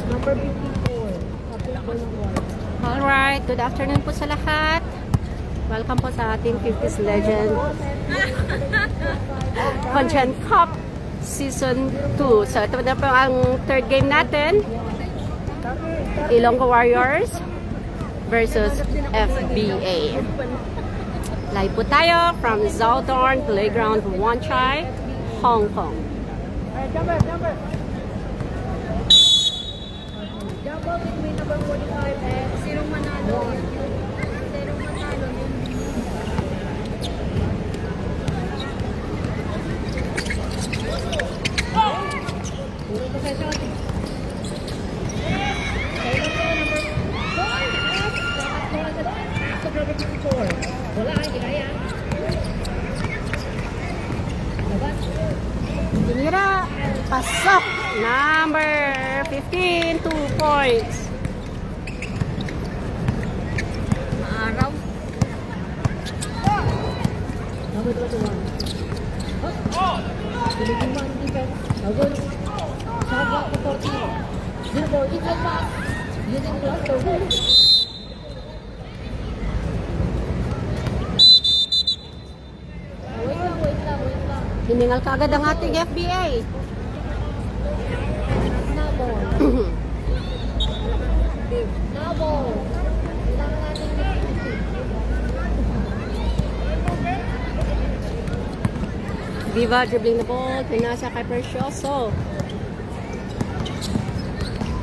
Number 54. Alright, good afternoon po sa lahat. Welcome po sa ating 50s Legend Content Cup Season 2. So ito na po ang third game natin. Ilonggo Warriors versus FBA. Live po tayo from Zhoutorn Playground, Wan Chai, Hong Kong. Jumper. Double between number 45 and Zerong Manalo. Zerong Manalo. Puro possession. Wala, hindi kaya. Tinira, pasok. Number 15, 2 points. Maaraw. Number 21. Piniging man defense. Nagol. Saga ko 14. Zero, inside pass. Using plus for goal. Wait lang. Hiningal kaagad ang ating FBA. Nabo. Kailangan natin Viva dribbling the ball. Pinasa kay Precioso.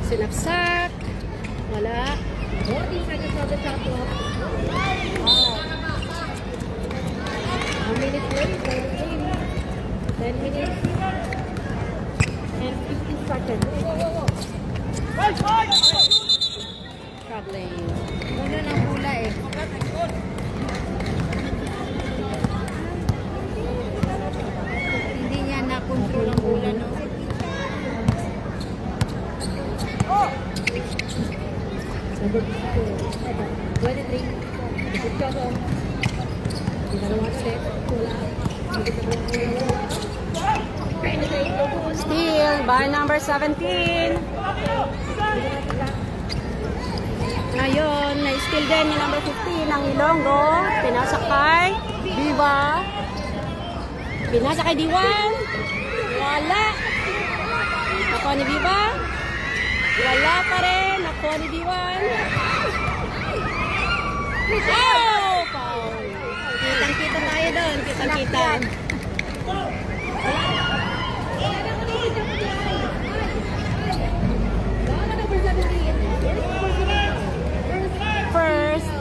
Sinapsak. Wala. 40 seconds on the shot clock. A minute late for the game. 10 minutes and 50 seconds. Troubling. Una ng pula eh. Hindi niya na-control ang pula, no? Number 23. Picchoso. Ginagawa ulit. Pula. Steal by number 17. Ngayon, na-steal din yung number 15 ng Ilonggo. Pinasa kay Viva. Pinasa kay D1. Wala. Ako ni Viva. Wala pa rin. Ako ni D1. Oh! Foul. Kitang-kita tayo doon. Kitang-kita. First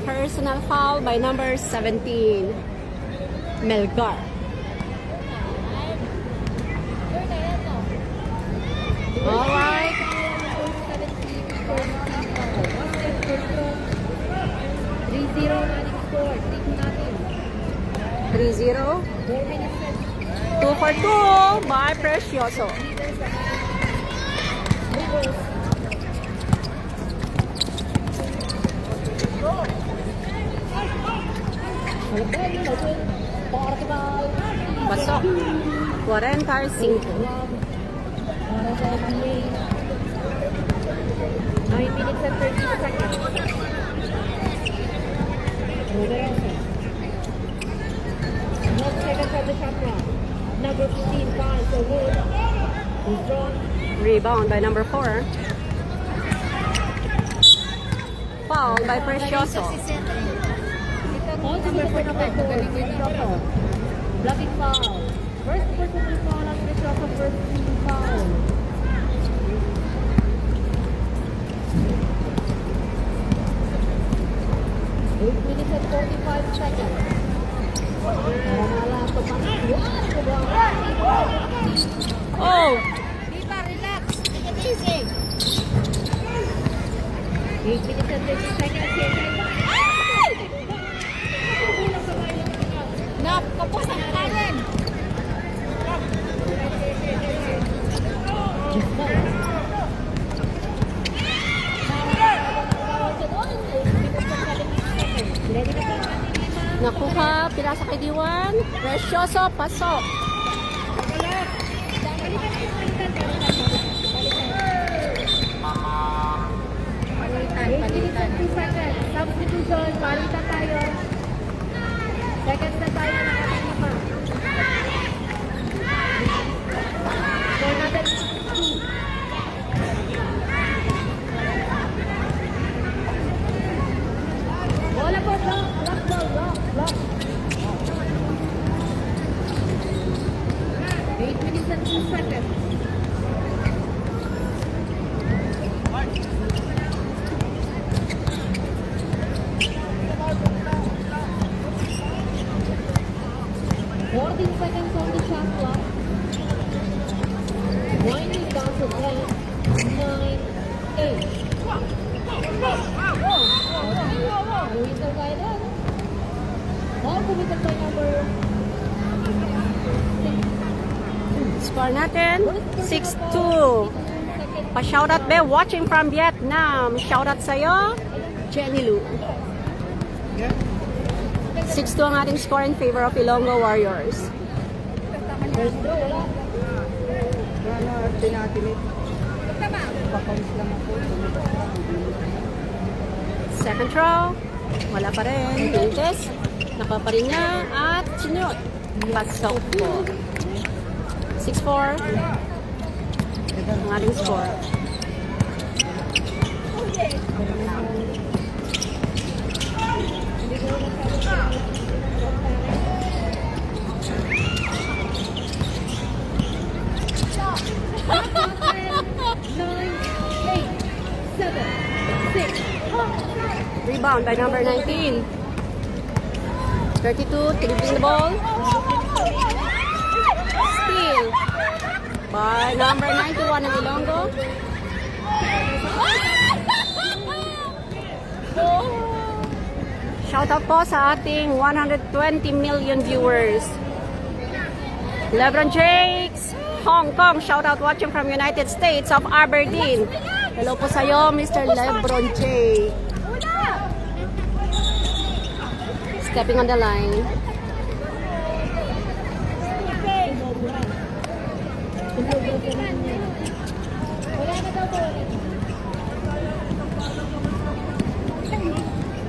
personal foul by number 17, Melgar. Alright. 3-0 running score. 3-0. 4 minutes left. 2 for 2 by Precioso. Pasok. 45. 9 minutes and 30 seconds. Roverosa. 1 second for the shot clock. Number 15 foul for Wood. He's drawn. Rebound by number 4. Foul by Precioso. Foul number 45 for Precioso. Blocking foul. First personal foul on Precioso, first team foul. Eight minutes and 45 seconds. Oh! Viva, relax. Take it easy. 8 minutes and 30 seconds here. Kapos ang kanin. Nakuha, pinasa kay D1. Precioso, pasok. Ball committed by number Score natin, 6-2. Pa-shoutout be, watching from Vietnam. Shoutout sa'yo, Jenny Lu. 6-2 ang ating score in favor of Ilonggo Warriors. first throw. Wala. Second throw, wala pa rin. Pintes, naka pa rin niya at sinut. Pasok po. 6-4 ang ating score. Rebound by number 19. 32, tilipin the ball. Steal by number 91 ng Ilonggo. Shoutout po sa ating 120 million viewers. Lebron Jakes, Hong Kong. Shoutout watching from United States of Aberdeen. Hello po sa'yo, Mr. Lebron Jakes. Stepping on the line. Wala na daw po.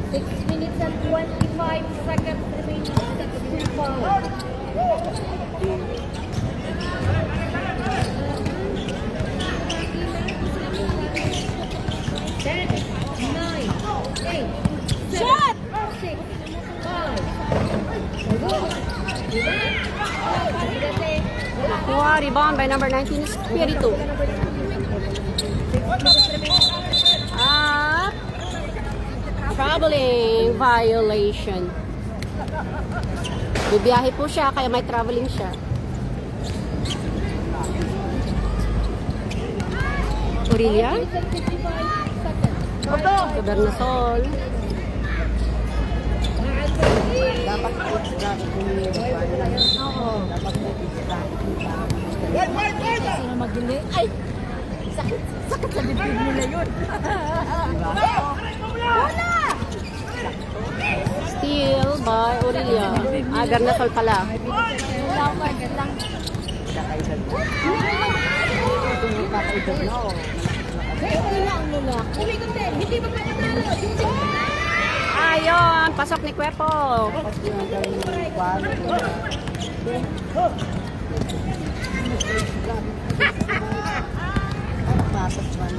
6 minutes and 25 seconds remaining. That's 2 fouls. 10, 9, 8, 7, 6, 5. Nakuha, rebound by number 19 is Espiritu. At traveling violation. Bibiyahe po siya, kaya may traveling siya. Aurelia? Bernasol. Dapat Sino magdili? Ay! Sakit! Sakit sa bibig nila yun! Wala! Steal by Aurelia. Bernasol pala. Wala ko agad lang. Wala ang lalaki. Hindi ba panatalo? Ayun, pasok ni Kwepo.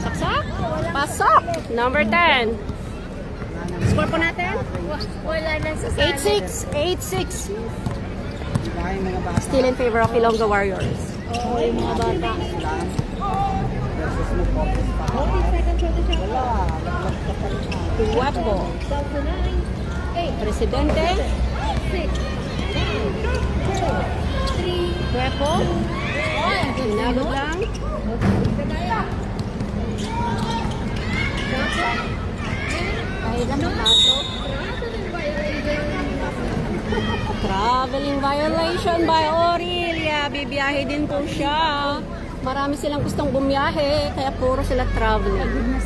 Saksak? Pasok. Number 10. Score po natin? Wala na sa 8-6. 8-6. Still in favor of Ilonggo Warriors. Oo, yung mga bata. 40 seconds on the shot clock. Kwepo. Down to 9, 8, Presidente. 6, 5, 4, 3, Kwepo. Sinagod lang. Ay, ganun pasok. Traveling violation by Aurelia. Bibiyahe din po siya. Marami silang gustong bumiyahe, kaya puro sila traveling.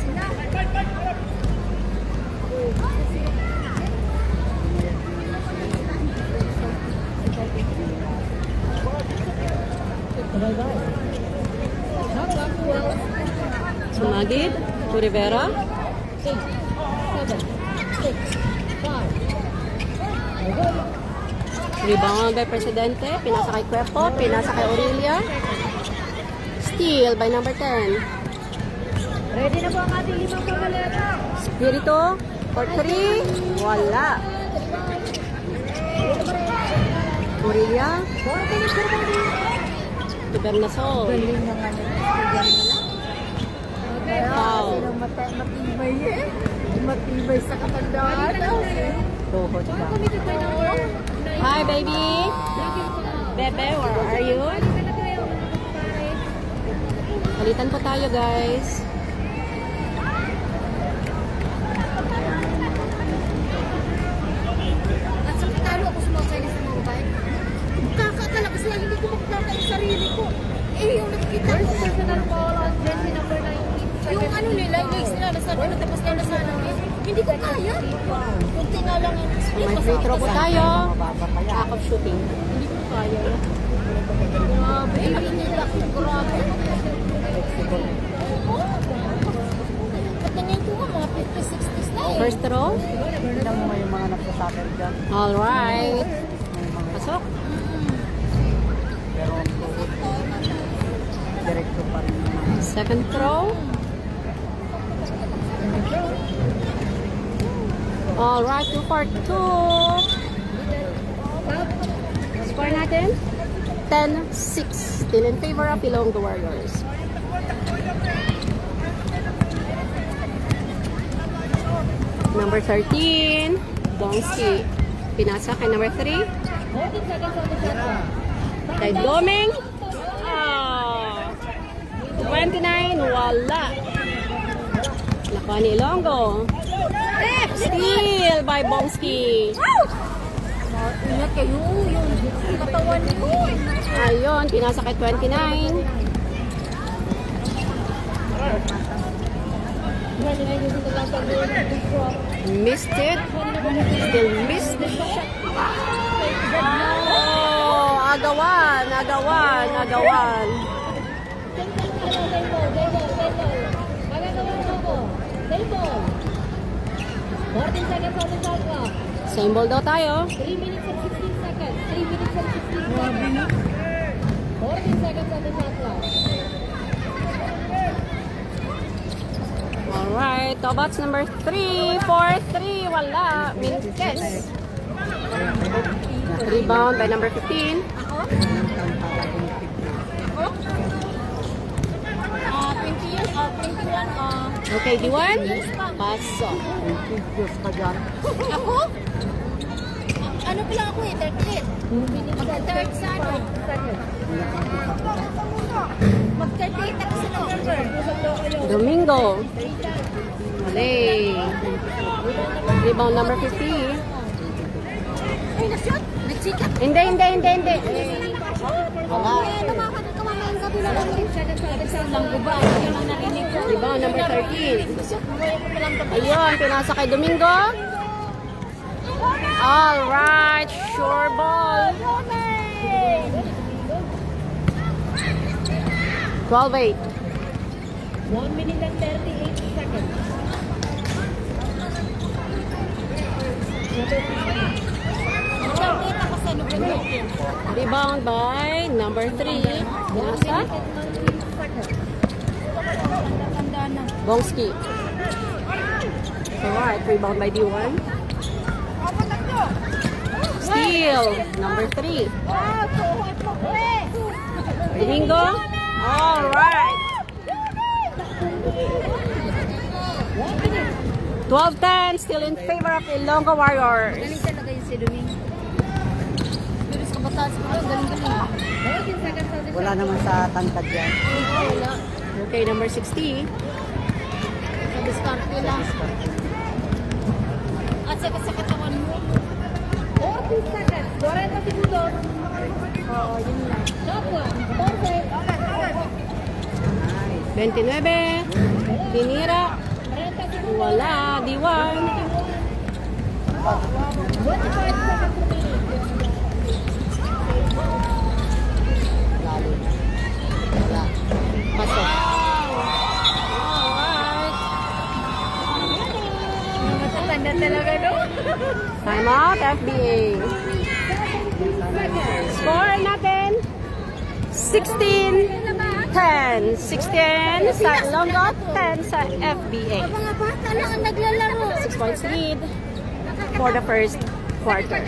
Sumagid, to Rivera. 8, 7, 6, 5. Rebound by Presidente. Pinasa kay Kwepo, pinasa kay Aurelia. Steal by number 10. Ready na po ang ating limang pabaleta. Espiritu, for 3. Wala. Aurelia, 4 minutes remaining. to Bernasol. Galing naman ito. Galing nila. Foul. Matibay eh. Matibay sa katandaan. Tuhod ba? Committed by number 9. Hi, baby. Bebe, where are you? Palitan po tayo, guys. At sa talo ako kaya hindi ko makikita yung sarili ko. Eh, yung nakikita ko. First personal foul on jersey number 19. Yung ano nila, yung legs nila, nasa ano, tapos na nasa ano. Hindi ko kaya. Kunti na lang yung split. May free throw po tayo. Mababa pa yan. Back of shooting. Hindi ko kaya. Grabe, eh, nakikita ko. Grabe. Patingin ko nga, mga 50, 60s na eh. First throw. Tignan mo nga yung mga nagsasakal dyan. Alright. Pasok. Pero direkto pa rin naman. Second throw. Alright, 2 for 2. Score natin? 10-6. Still in favor of Ilonggo Warriors. Number 13, Bongski. Pinasa kay number 3. 14 seconds on the shot clock. Kay Doming. Ah, 29, wala. Nakuha ni Ilonggo. Steal by Bongski. Ingat kayo, yung katawan ko. Ayun, pinasa kay 29. Missed it. Still missed the shot. Oh, agawan, agawan, agawan. Table. 14 seconds on the shot clock. Same ball daw tayo. 3 minutes and 16 seconds. 3 minutes and 16 seconds. 14 seconds on the shot clock. Alright, Tobats number 3, 4-3, wala. Mintes. Rebound by number 15. 20 years, 21, Okay, D1. Pasok. Diyos pa dyan. Ako? Ano pala ako eh, 38. Mag-third sa ano? Mag-38 ako sa November. Domingo. Mali. Rebound number 50. Ay, na-shoot? Nag-chick up? Hindi. Wala. Kumakain ka pala lang. Lang ko ba? Yun ang narinig ko. Rebound number 13. Ayun, pinasa kay Domingo. Alright, sure ball. 12-8. 1 minute and 38 seconds. Mag-third ako sa November. Rebound by number 3. Pinasa. Tanda na. Bongski. Alright, rebound by D1. Steal, number 3. Wow, tuhod mo ko eh. Domingo. Alright. 12-10, still in favor of Ilonggo Warriors. Galing talaga yung si Doming. Pero sa kabataan sa mga galing-galing. 14 seconds on the Wala naman sa tangkad yan. Wala. Okay, number 60. Sa diskarte lang. At sa katawan mo. 40 seconds. 40 segundos. Oo, yun lang. Shot clock. 14. 29. Tinira. 30 segundos. Wala. D1. 25 seconds remaining. Lalo. Wala. Pasok. Alright. Matatanda talaga, no? Time out, FBA. Score natin. 16-10. 16 sa Ilonggo, 10 sa FBA. Mga bata lang ang naglalaro. 6 points lead for the first quarter.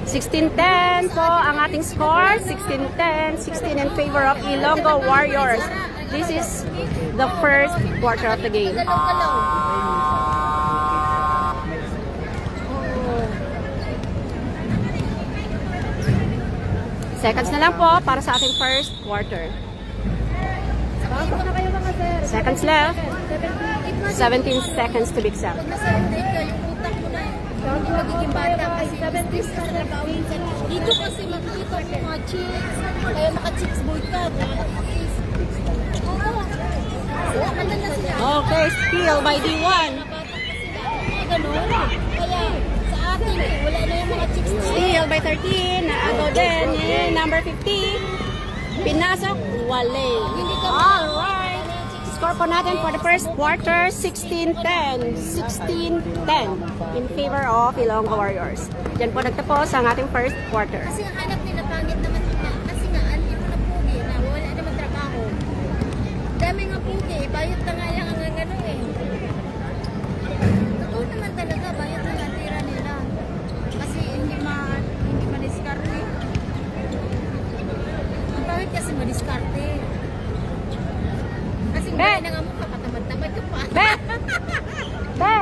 16-10 po ang ating score. 16-10. 16 in favor of Ilonggo Warriors. This is the first quarter of the game. Seconds na lang po para sa ating first quarter. Pasok na kayo mga sir. Seconds left. 17 seconds to be exact. Nasa update ka, yung utak mo na. hindi magiging bata kasi business sa trabaho minsan. Dito kasi makikita ko mga chicks, kaya naka-chicks boy ka. Oo. Sila, nandun na sila. Okay, steal by D1. Mga bata pa sila. Mga ganun. Kaya sa atin, wala na yung mga chicks boy. Steal by 13. Naagaw din. Yun, number 50. Pinasok. Wale. Alright. Score po natin for the first quarter, 16-10. 16-10 in favor of Ilonggo Warriors. Diyan po nagtapos ang ating first quarter. Kasi ang hanap nila pangit naman nila. Kasi nga, ano yung mga pugi na wala naman trabaho. Dami nga pugi, bayot na nga lang ang ano eh. Totoo naman talaga, bayot na nga tira nila. Kasi hindi ma-diskarte. Ang pangit kasi ma-diskarte. Kasi Be! hindi na nga mukha, patamad-tamad ka pa. Be! Be!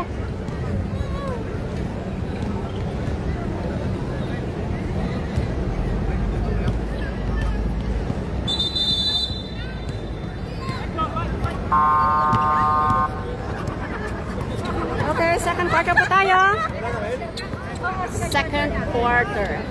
Okay, second quarter po tayo. Second quarter.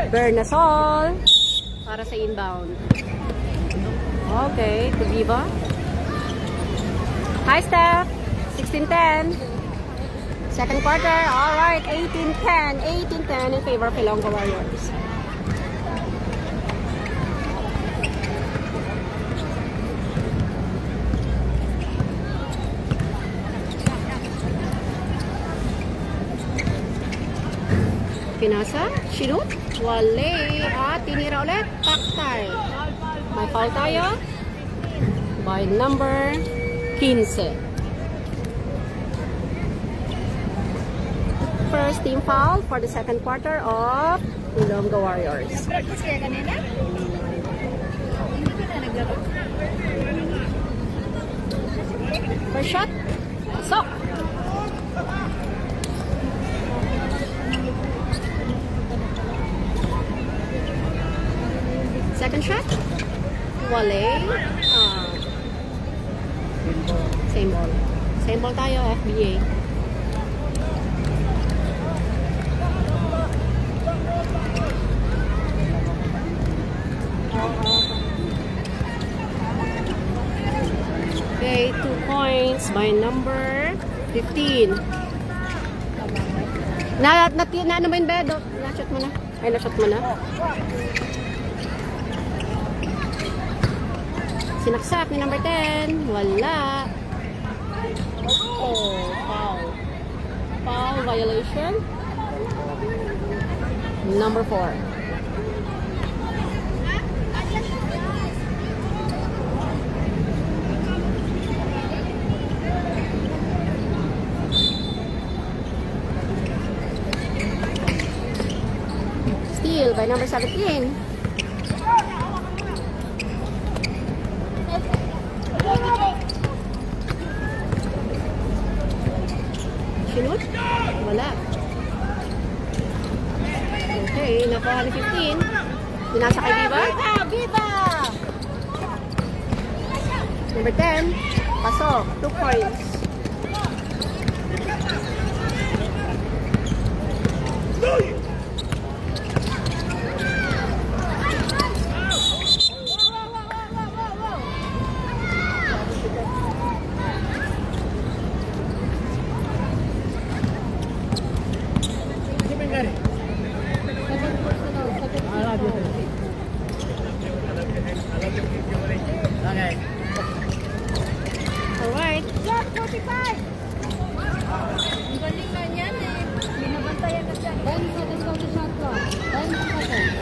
Bernasol para sa inbound. Okay, to Viva. Hi, Steph. 16-10. Second quarter. All right, 18-10. 18-10 in favor of Ilonggo Warriors. Pinasa, shoot, wale, at tinira ulit, taktay. May foul tayo by number 15. First team foul for the second quarter of Ilonggo Warriors. Practice kaya kanina? Hindi ka na naglaro? First shot, so. Second shot, wale. Same ball. Same ball tayo, FBA. Okay, 2 points by number 15. Na ano ba yung bed? Na-shot mo na. Ay, na-shot mo na. Sinaksak ni number 10. Wala. Oh, foul. Foul violation. Number 4. Steal by number 17. Sinut? Wala. Okay, nakuha ni 15. Pinasa kay Viva. Viva! Number 10. Pasok. 2 points. Alright. Ang galing na yan eh. Binabantayan na siya. 10 seconds on the shot clock. 10 seconds.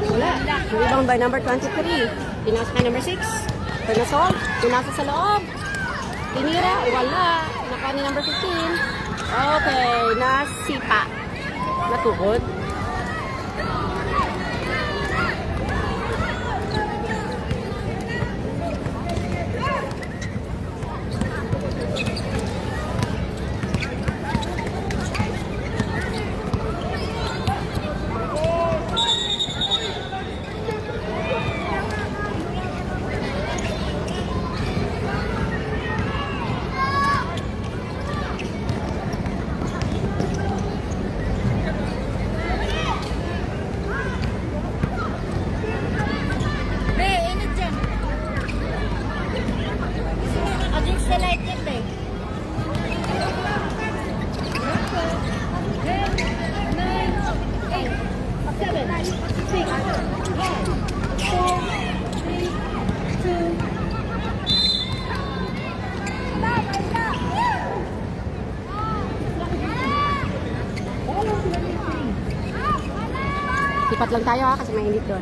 Wala. Rebound by number 23. Pinasa kay number 6. Bernasol. Pinasa sa loob. Tinira. Wala. Nakuha ni number 15. Okay, nasipa. Natukod. Be, init dyan. Against the light yan, be. Lipat lang tayo ha, kasi mainit doon.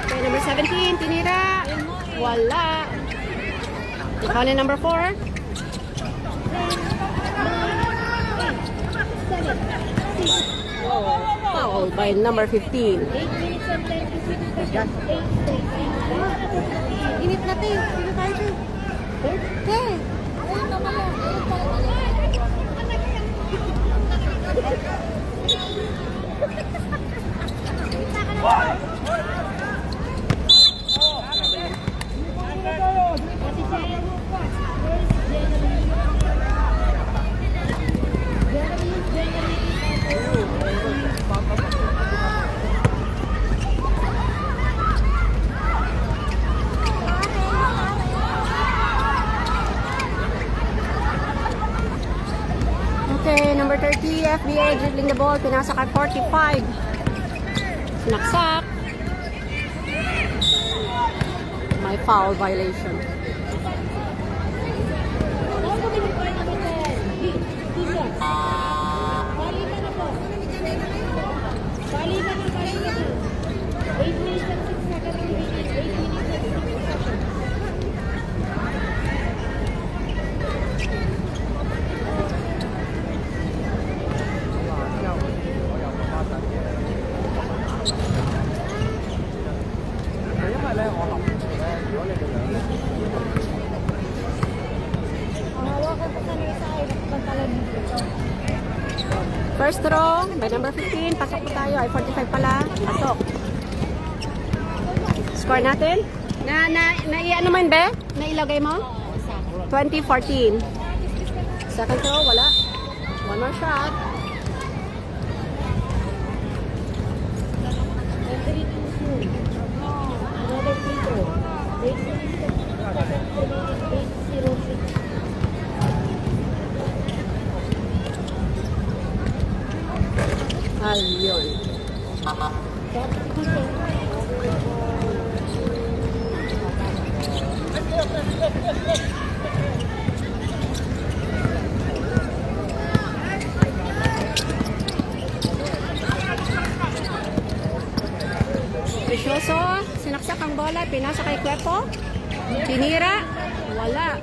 Okay, number 17, tinira. Wala. Ikaw na number 4. Foul by number 15. 8 minutes and 10 seconds. 8 Init na tayo. Sino tayo tayo? Be. Ayun na pala. Ayun pala. Okay, number 30, FBA dribbling the ball. Pinasa kay 45. Sinaksak. May foul violation. First throw by number 15. Pasok po tayo. Ay, 45 pala. Pasok. Score natin? Ano mo yun, be? Nailagay mo? 20-14. Second throw, wala. One more shot. Another free throw. 8 minutes and 8:06. Ayun. Presyoso, sinaksak ang bola, pinasa kay Kwepo. Tinira, wala.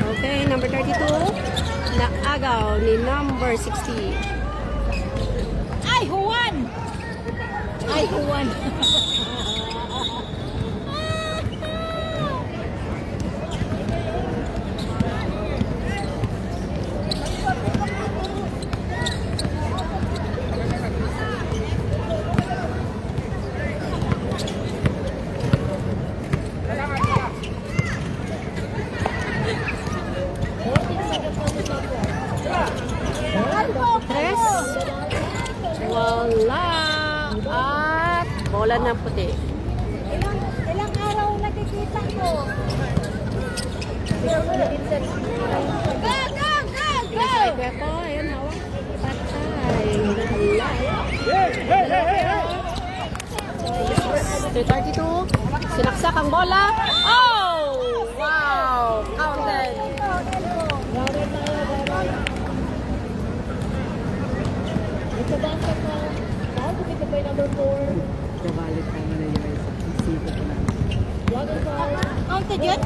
Okay, number 32. Naagaw ni number 60. Ay, Juan! Ay, Juan! Tres. Wala. At bola na puti. Ilang araw nakikita ko. Go, go, go, go! Ay, Kwepo, ayun, hawak. Patay. Hala. 32. Sinaksak ang bola. Oh! Wow! Counted. It's a basket now. Foul committed by number 4. Nagbabalit ka na yung isa. Isipin ko na. Counted yun?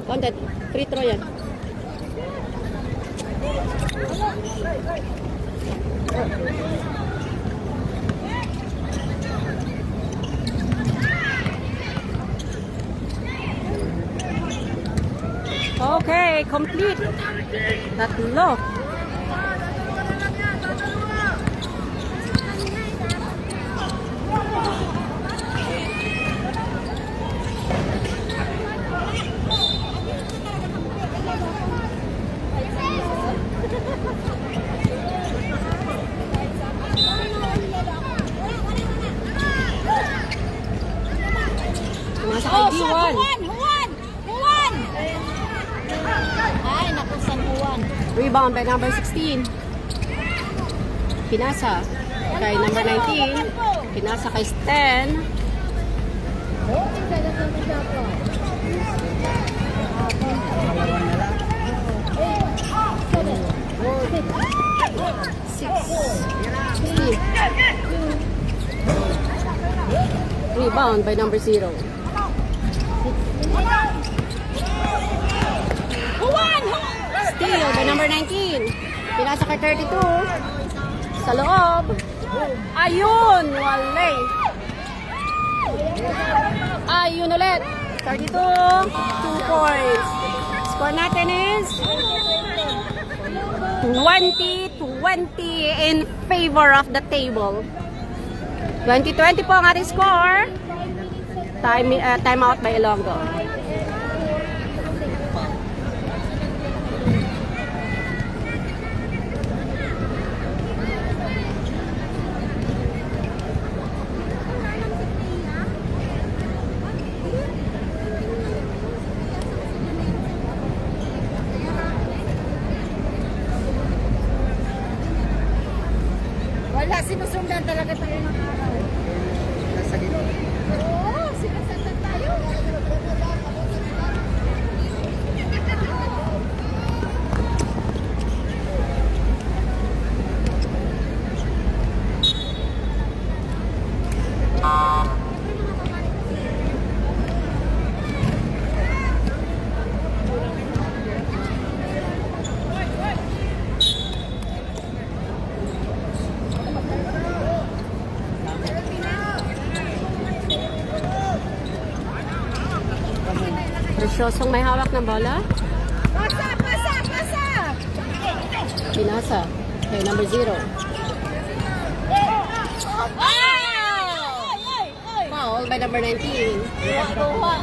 Counted. Free throw yan. Okay, complete. Tatlo. Nasa kay D1. Juan! Ay, naku, San Juan. Rebound by number 16. Pinasa kay number 19. Pinasa kay Stan. Rebound by number 0. Juan! Steal by number 19. Pinasa kay 32. Sa loob. Ayun! Wale. Ayun ulit. 32. 2 points. Score natin is 20-20 in favor of the table. 20-20 po ang ating score. Time out by Ilonggo. Wala, sinusundan talaga tayo ng araw. Nasa gito. Oo, sinusundan tayo. Presyosong may hawak ng bola. Pasa! Pinasa kay number 0. Foul by number 19. Kuha.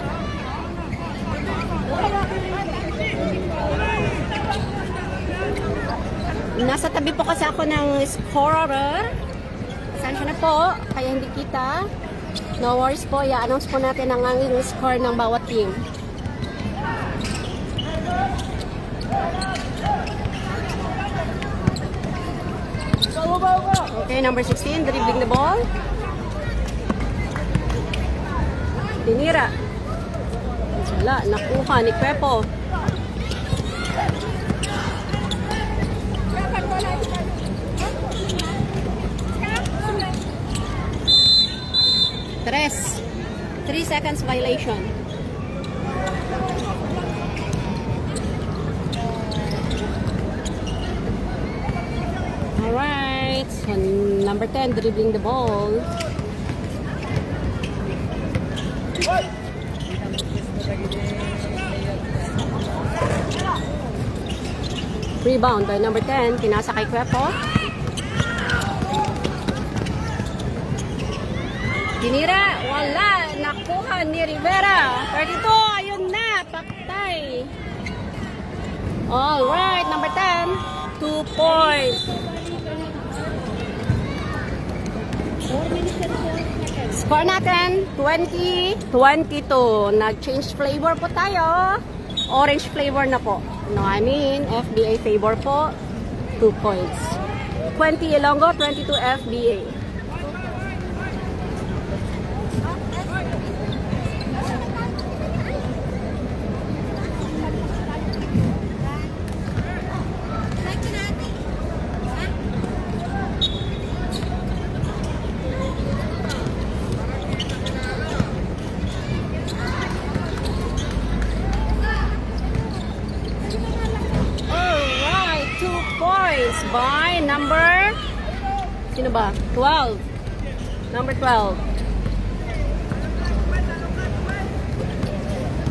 Nasa tabi po kasi ako ng scorer. Pasensya na po, kaya hindi kita. No worries po, i-announce po natin ang anging score ng bawat team. Okay, number 16, dribbling the ball. Tinira. Wala, nakuha ni Pepo. Tres. 3 seconds violation. Alright. So, number 10, dribbling the ball. Rebound by number 10. Pinasa kay Kwepo. Tinira. Wala. Nakuha ni Rivera. 32. Ayun na. Paktay. Alright. Number 10. 2 points. Score natin, 20-22. Nag-change flavor po tayo. Orange flavor na po. No, I mean, FBA favor po. 2 points. 20 Ilonggo, 22 FBA. by number, sino ba? 12. Number 12.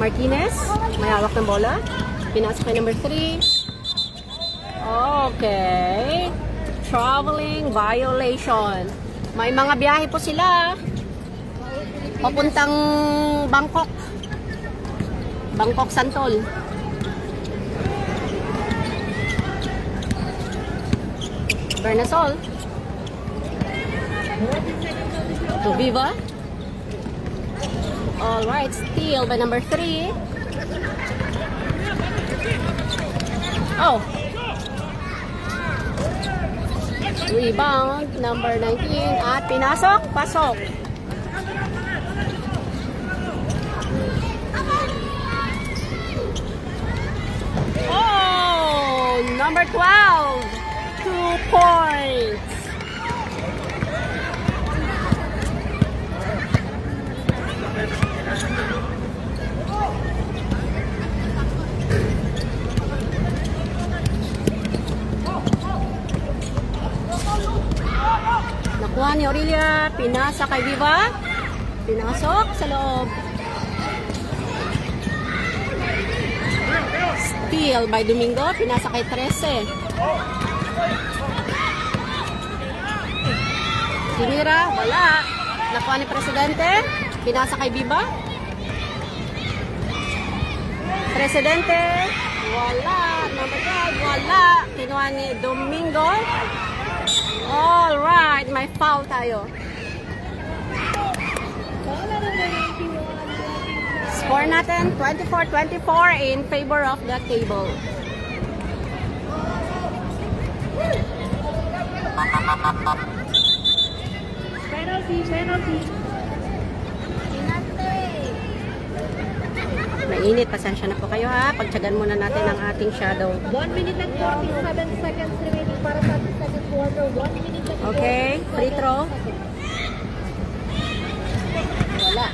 Martinez, may hawak ng bola. Pinasok kay number 3. Okay. Traveling violation. May mga biyahe po sila. Papuntang Bangkok. Bangkok Santol. Bernasol. To Viva. Alright, steal by number 3. Oh. Rebound, number 19. At pinasok, pasok. Oh, number 12. 2 points. Nakuha ni Aurelia, pinasa kay Viva. Pinasok sa loob. Steal by Domingo, pinasa kay 13. Sinira, wala. Nakuha ni Presidente, pinasa kay Viva. Presidente, wala. Number 12, wala. Kinuha ni Domingo. Alright, may foul tayo. Score natin, 24-24 in favor of the table. Penalty. Mainit, pasensya na po kayo ha. Pagtsagan muna natin ang ating shadow. 1 minute and 47 seconds remaining para sa second quarter. 1 minute and 47 Okay, free throw. seconds. Wala.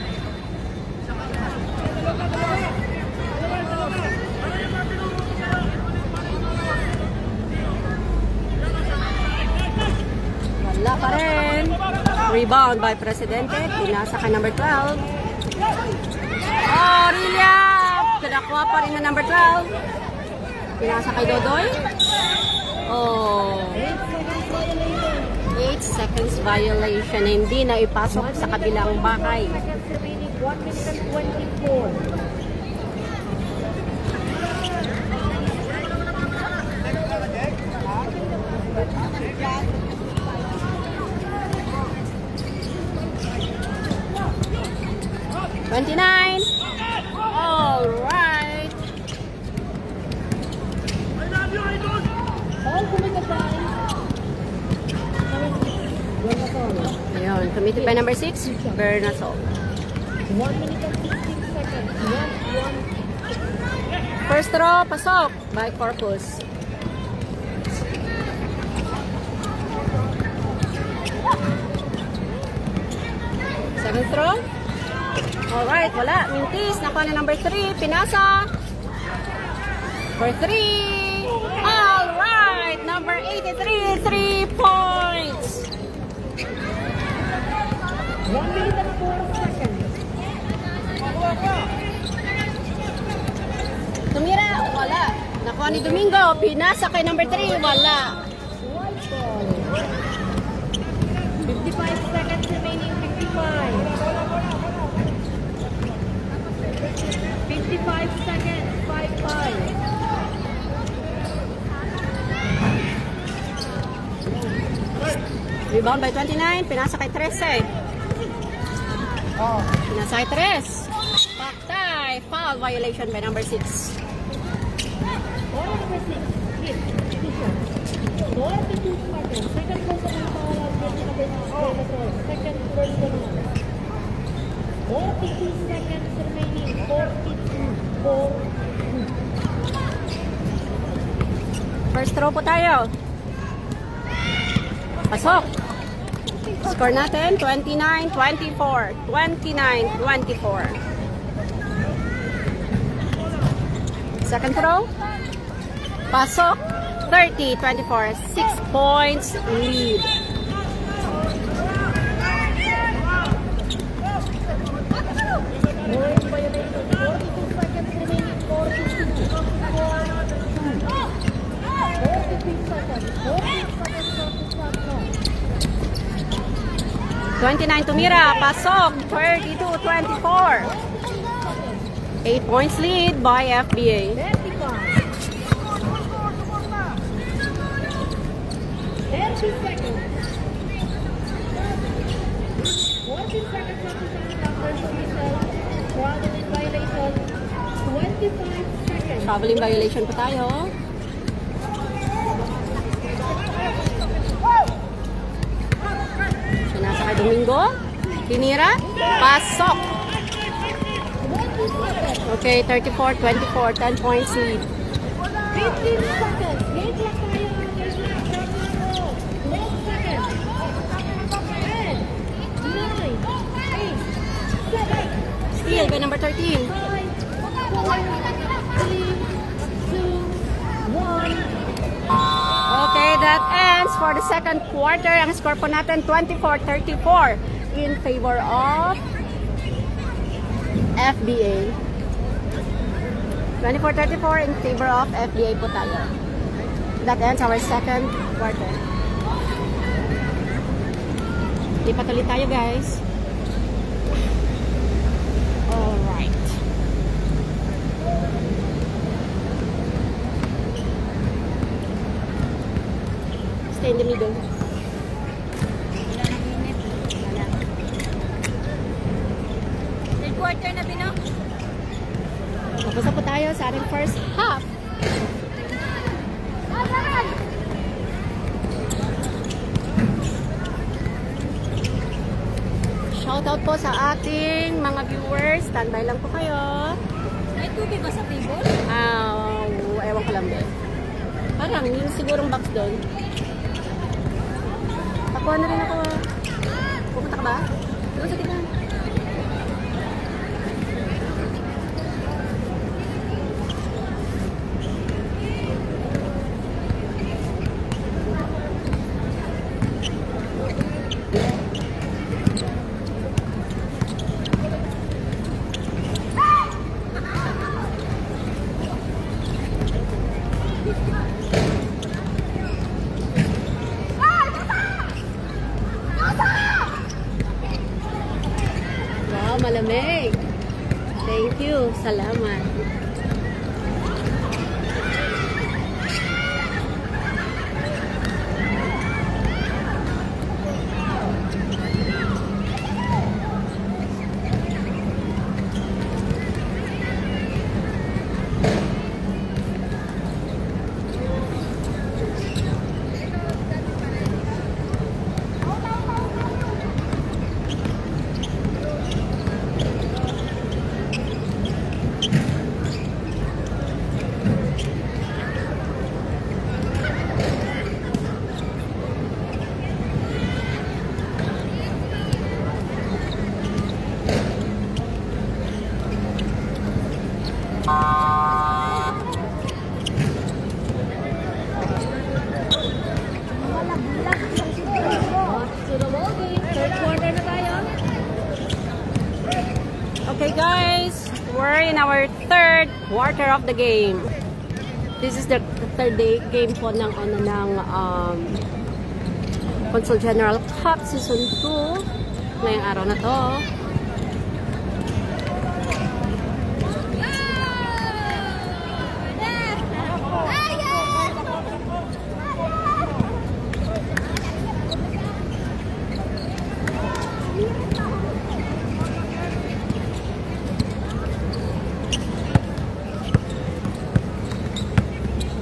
Wala pa rin. Rebound by Presidente. Pinasa ka number 12. Oh, Aurelia! Kinakuha pa rin na number 12. Pinasa kay Dodoy. Oh. 8 seconds violation. Hindi na ipasok sa kabilang bahay. Seconds remaining. 1 minute and 24. $29. All right. All kumitapay. Ayun, committed by number 6, Bernasol. 1 minute and 16 seconds. 1. First throw, pasok by Corpus. Second throw. Alright, wala. Mintis, nakuha na number 3, pinasa. For 3. Alright, number 83, 3 points. 1 minute and 4 seconds. Tumira, wala. Nakuha ni Domingo, pinasa kay number 3, wala. White ball. 55 seconds remaining. 55 seconds. 5-5. Rebound by 29, pinasa kay 13. Pinasa kay 3. Paktay, foul violation by number 6. Number 6. Hit. Position. 42 seconds. Second personal foul on Bernasol. Second personal. 42 seconds remaining. 42. First throw po tayo. Pasok. Score natin, 29-24. 29-24. Second throw. Pasok. 30-24, 6 points lead. Point violation. 42 seconds remaining. 42 seconds. 29 tumira, pasok, 32-24. 8 points lead by FBA. 30 seconds. 14 seconds left to count after Sumisal. Traveling violation. 25 seconds. Traveling violation pa tayo. Sinasakay Domingo. Tinira. Pasok. Okay, 34-24. 10 points lead. 15 seconds. Game clock tayo. 12 seconds. 10, 9, 8, 7, Steal by number 13. 5, 4, 3, 2, 1. Okay, that ends for the second quarter. Ang score po natin, 24-34 in favor of FBA. 24-34 in favor of FBA po tayo. That ends our second quarter. Lipat ulit tayo, guys. Alright. Stay in the middle. Third quarter na din, no? Tapos na po tayo sa ating first half. Shoutout po sa ating mga viewers. Standby lang po kayo. May tubig ba sa table? Ewan ko lang din. Parang yung sigurong box doon. Pakuha na rin ako. Pupunta ka ba? Doon sa tignan. Wow, malamig. Thank you. Salamat. Third quarter na tayo. Okay guys, we're in our third quarter of the game. This is the third game po ng Consul General Cup Season 2 ngayong araw na to.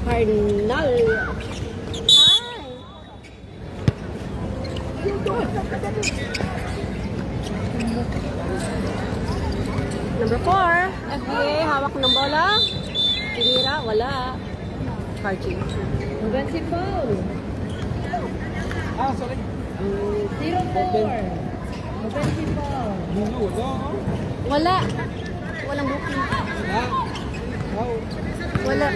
Cardinal. Number 4, FBA, hawak ng bola. Tinira, wala. Charging. Offensive foul. 0-4. Offensive foul. Wala. Walang booking. Wala.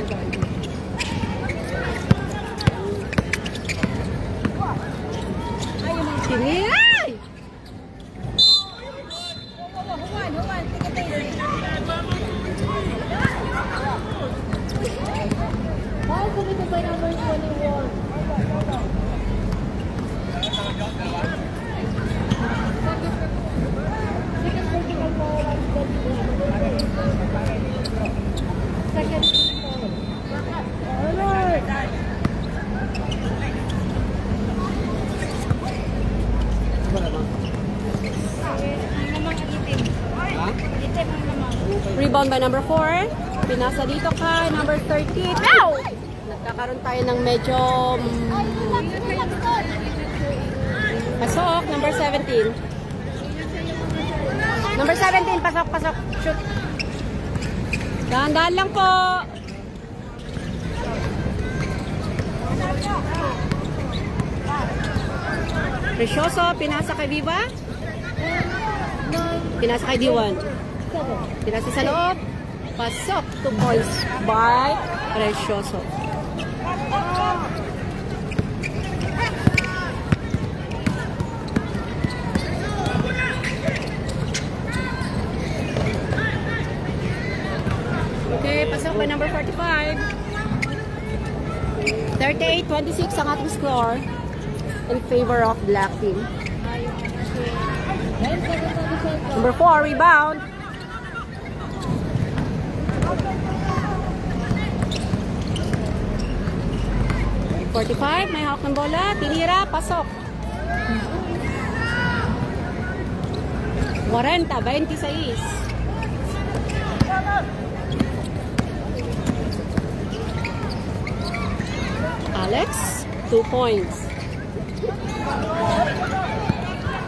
Tiniray! Huwan, tigil. Foul committed by number 21. Second vertical foul on second foul. Rebound by number 4. Pinasa dito kay number 13. Ow! Nagkakaroon tayo ng medyo pasok. Number 17. Number 17, pasok, pasok. Shoot. Dahan-dahan lang po. Precioso, pinasa kay Viva. Pinasa kay D1. Pinasa sa loob. Pasok. 2 points by Precioso. Okay, pasok by number 45. 38-26 ang ating score in favor of Black Team. 9 seconds on the shot clock. Number 4, rebound. .45, may hawak ng bola. Tinira, pasok. 40-26. Alex, 2 points.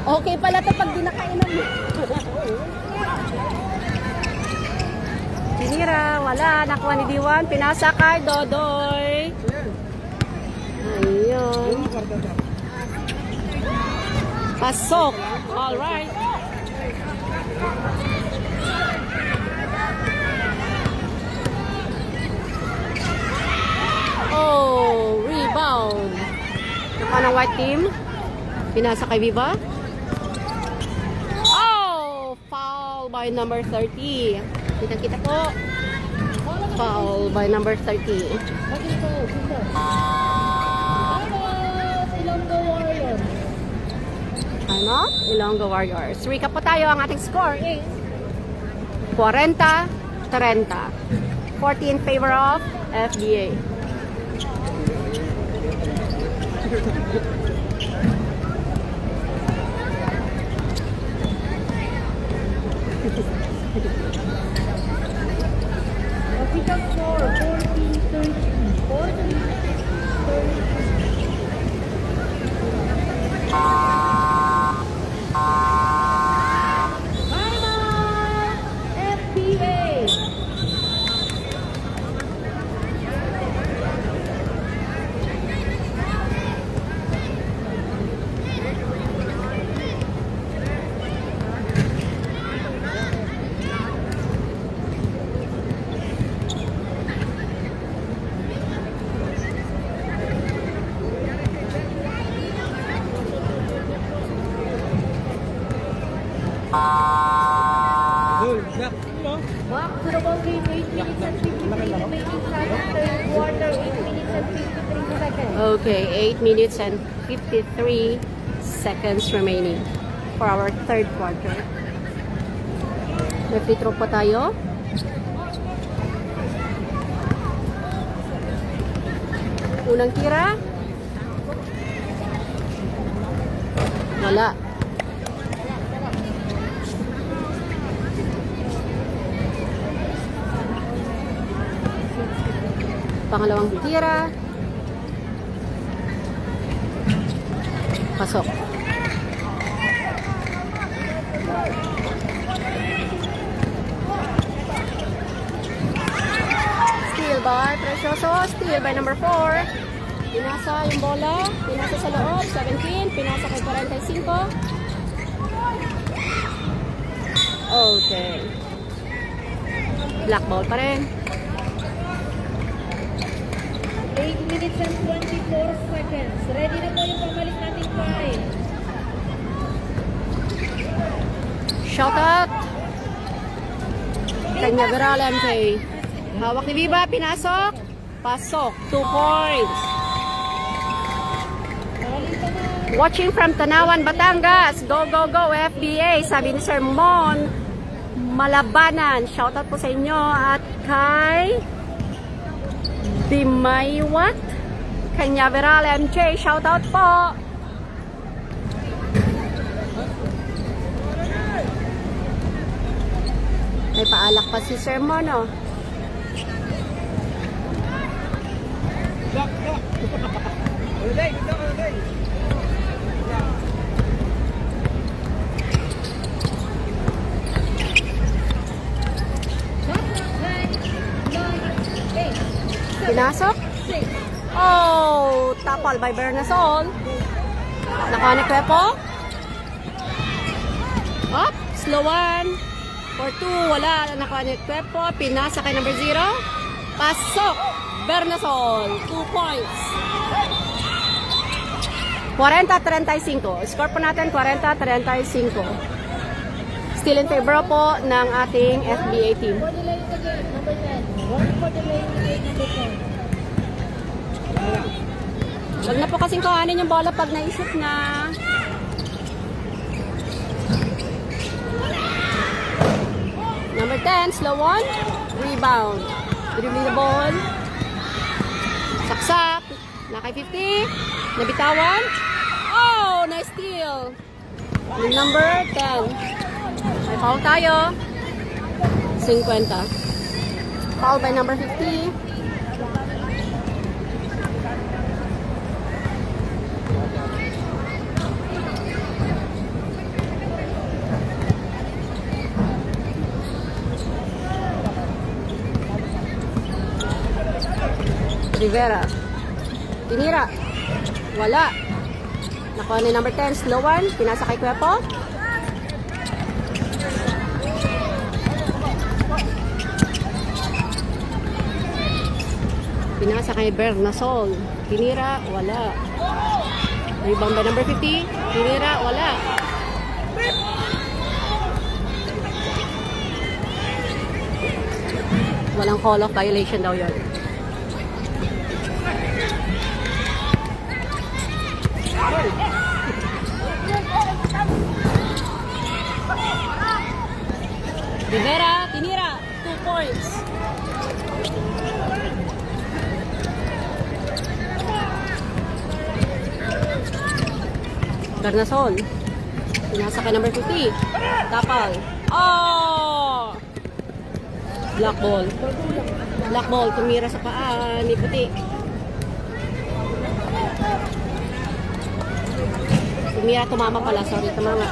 Okay pala to pag di nakainom. Tinira, wala. Nakuha ni D1. Pinasa kay Dodoy. Ayun. Pasok. Alright. Oh, rebound. Nakuha ng white team. Pinasa kay Viva. Oh, foul by number 30. Kita-kita po. Foul by number 30. Bakit ito? Sino? Timeout! Ilonggo Warriors. Time out, Ilonggo Warriors. Recap po tayo. Ang ating score is 40-30. 40 in favor of FBA. Official score 14-13. 14-13. Timeout! FBA. Back to the ball game, 8 minutes and 53 remaining time, third quarter, 8 minutes and 53 seconds. Okay, 8 minutes and 53 seconds remaining for our third quarter. May free throw pa tayo. Unang tira. Wala. Pangalawang tira. Pasok. Steal by Precioso. Steal by number 4. Pinasa yung bola. Pinasa sa loob. 17. Pinasa kay 45. Okay. Black ball pa rin. 8 minutes and 24 seconds. Ready na po yung pabalik nating 5. Shoutout. Kanya Viral MK. Hawak ni Viva, pinasok. Pasok, 2 points. Watching from Tanawan, Batangas. Go, go, go, FBA. Sabi ni Sir Mon Malabanan. Shoutout po sa inyo. At kay Dimaywat Canyaveral MJ. Shoutout po. May paalak pa si Sir Mon, oh. Pinasok. Oh, tapal by Bernasol. Nakuha ni Kwepo. Up, slow one. For 2, wala. Nakuha ni Kwepo. Pinasa kay number 0. Pasok. Bernasol. 2 points. 40-35. Score po natin 40-35. Still in favor po ng ating FBA team. For the lane again, number 10. One for the lane again, number 10. Huwag na po kasing kuhanin yung bola pag na-shoot na. Number 10, slow one. Rebound. Dribbling the ball. Saksak. Nakay 50. Nabitawan. Oh, nice steal. Yung number 10. May foul tayo. 50. Foul by number 50. Rivera. Tinira. Wala. Nakuha ni number 10, slow one. Pinasa kay Kwepo. Pinasa kay Bernasol. Tinira. Wala. Rebound by number 50. Tinira. Wala. Walang call of violation daw yun. Rivera, tinira, 2 points. Bernasol. Pinasa kay number 50. Tapal. Oh! Black ball. Black ball, tumira sa paa ni Puti. Tumira, tumama pala. Sorry, tumama.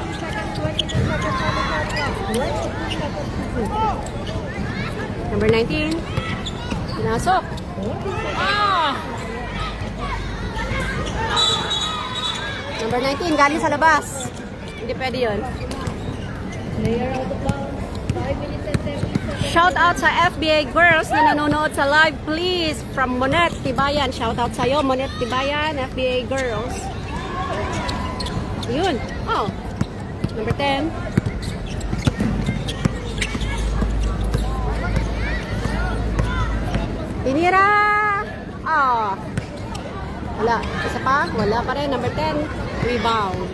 Number 19. Pinasok. Ah! Number 19, galing sa labas. Hindi pwede yun. Player out of bounds. 5 minutes and 7 seconds. Shout out sa FBA girls na nanonood sa live, please. From Monet Tibayan. Shout out sa'yo, Monet Tibayan, FBA girls. Yun. Oh. Number 10. Tinira! Ah! Wala. Isa pa? Wala pa rin. Number 10. Rebound.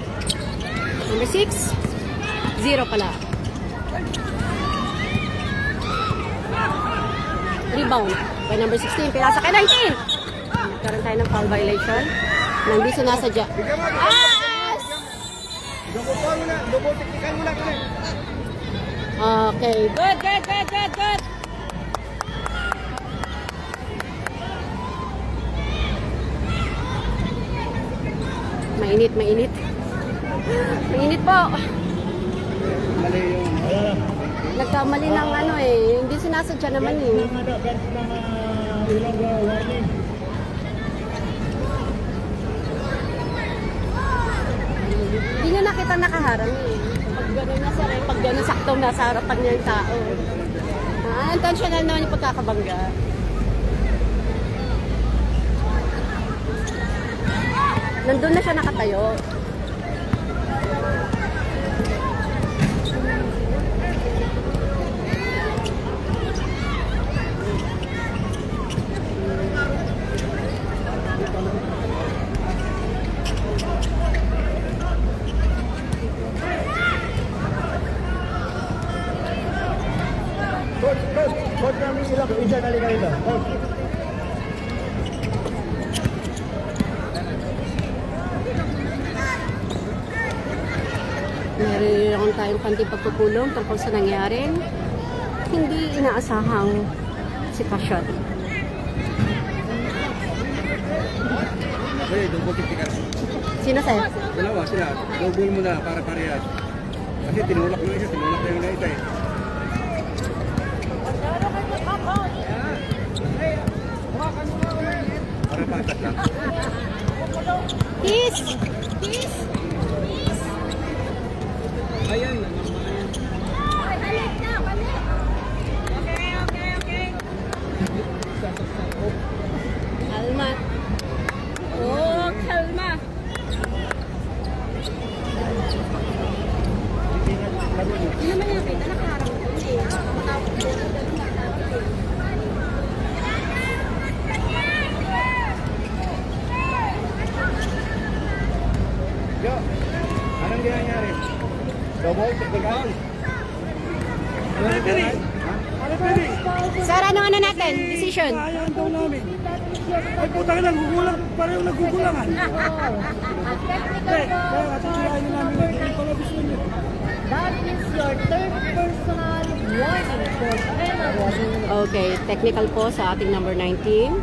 Number 6. 0 pala. Rebound. By number 16. Pinasa kay 19. Nagkaroon tayo ng foul violation. Nang di sinasadya. Okay. Good, good, good, good, good. Mainit, mainit. Mainit po. Nagkamali ng ano eh. Hindi sinasadya naman eh. Hindi niya nakita nakaharang eh. Pag gano'n nasa pag gano'n saktong nasa harapan niya yung tao. Intentional naman yung pagkakabangga. Nandun na siya nakatayo. meron tayong konting pagpupulong tungkol sa nangyaring hindi inaasahang sitwasyon. Hey, double ticket. Sino sa'yo? Dalawa sila. Double mo na para parehas. Kasi tinulak mo isa, tinulak na yung na isa eh. Para patas lang. Peace! Ayan na. Balik na, balik. Kalma. Oh, kalma. Hindi naman yung kita, nakaharap ko. Yo, anong ginanyari? Double ticket down. Sir, ano natin? Decision? Kayaan daw namin. Ay putang ina, gugulang, pareho naggugulangan. Kaya atitirahin namin yung pinipalabis ninyo. That is your third personal warning for penalty. Okay, technical po sa ating number 19.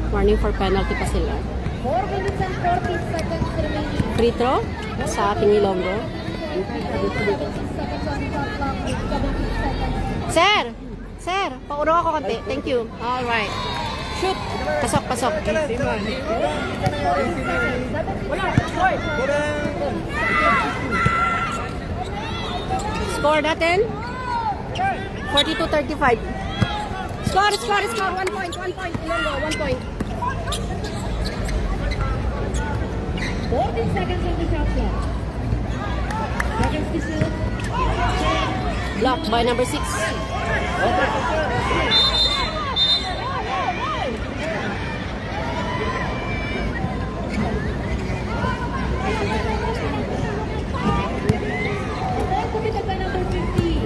Warning for penalty pa sila. 4 minutes and 40 seconds remaining. Free throw sa ating Ilonggo. 76 seconds on shot clock with 17 seconds. Sir! Sir, pauro ako konti. Thank you. Alright. Shoot! Pasok, pasok. Score natin? 42-35. Score, score, score. 1 point, 1 point. Ilonggo, 1 point. 14 seconds on the shot clock. Seconds to shoot. Blocked by number 6. Point committed by number 50.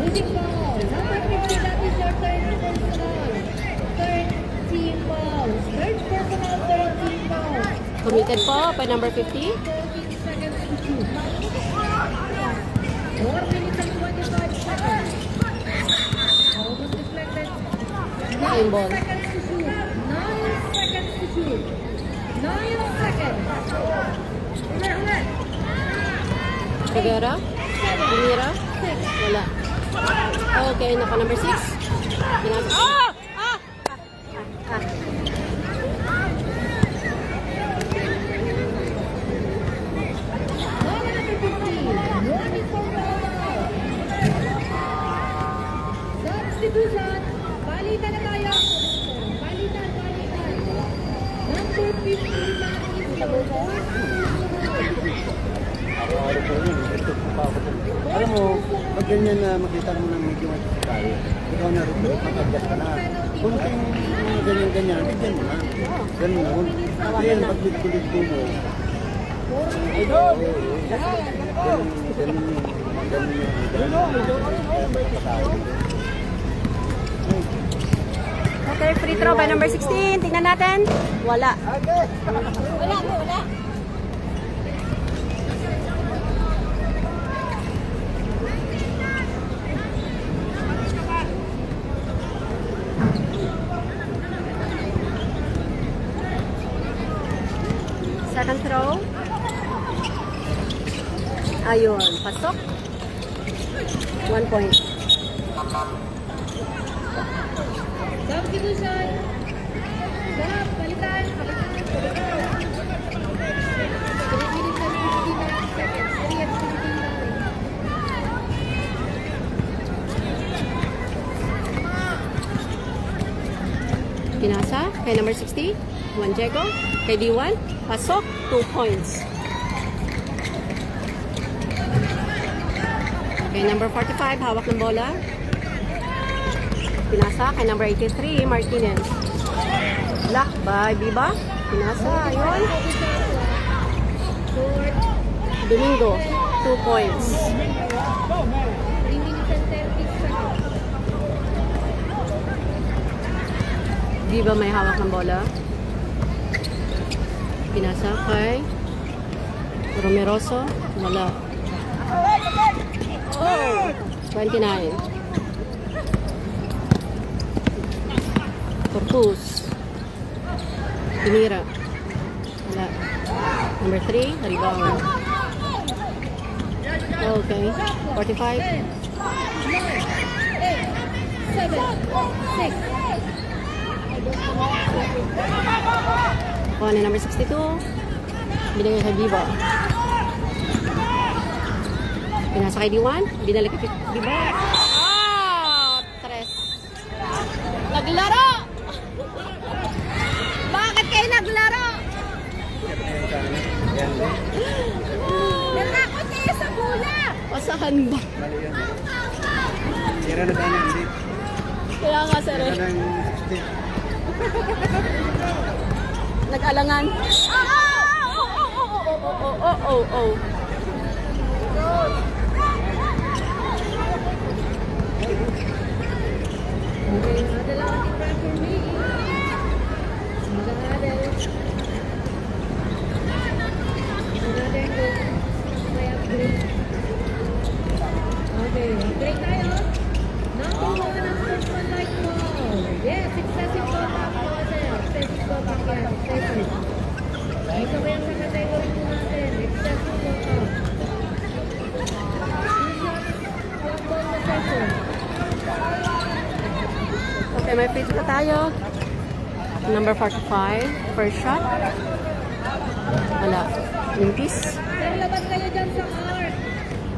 Losing ball. Number 50, that is your third personal. Third team foul. Third personal, third team foul. Committed po by number 50. 14 seconds to shoot. 4 minutes and 25 seconds. Almost deflected. 9 Same ball. seconds to shoot. 9 seconds to shoot. 9 seconds. Rivera? Rivera? Wala. Okay, naka number 6. Oh! Ah! Ah! Substitution. Balitan na tayo. Balitan. Number 50 na Alam mo, pag ganyan na makita mo na medyo matipid tayo, ikaw na rin, mag-adjust ka na. Kung ganyan-ganyan, bigyan mo na. Ganun na. Kaya pag-lit-kulit mo, ay doon! Okay, free throw by number 16. Tingnan natin. Wala. Wala. Second throw. Ayun, pasok. 1 point. Substitution. Sarap. Balitan. 3 minutes and 59 seconds. 3 and 59. Pinasa kay number 60. Juan Diego. Kay D1. Pasok. 2 points. Kay number 45. Hawak ng bola. Pinasa kay number 83. Martinez. Block by Biba. Pinasa. Ayun. Domingo. 2 points. 3 minutes and 30 seconds. Biba may hawak ng bola. Pinasa kay Romeroso. Wala. 29. Corpus. Pinira. Wala. Number 3, rebound. Okay. 45. 7, 6. Kuha ni number 62. Binigay kay Viva. Pinasa kay D1. Binalik kay Viva. Ah! 3. Naglaro! Bakit kayo naglaro? Natakot niya sa bola. Pasahan ba? Mali yan. Sira na tayo hindi. Kaya nga sir Sira eh. ng 60. Nag-alangan. Oh. Okay, nadalawating pressure me. Another goal. May upgrade. Okay, upgrade tayo. Nakuha ng first one like ball. Yes, excessive contact po sir. Excessive contact yan. Excessive. Ito ba yung sa category po natin? Excessive contact. One ball possession. Okay, may free throw tayo. Number 45. First shot. Wala. Limpis. Sir, labas kayo dyan sa arc.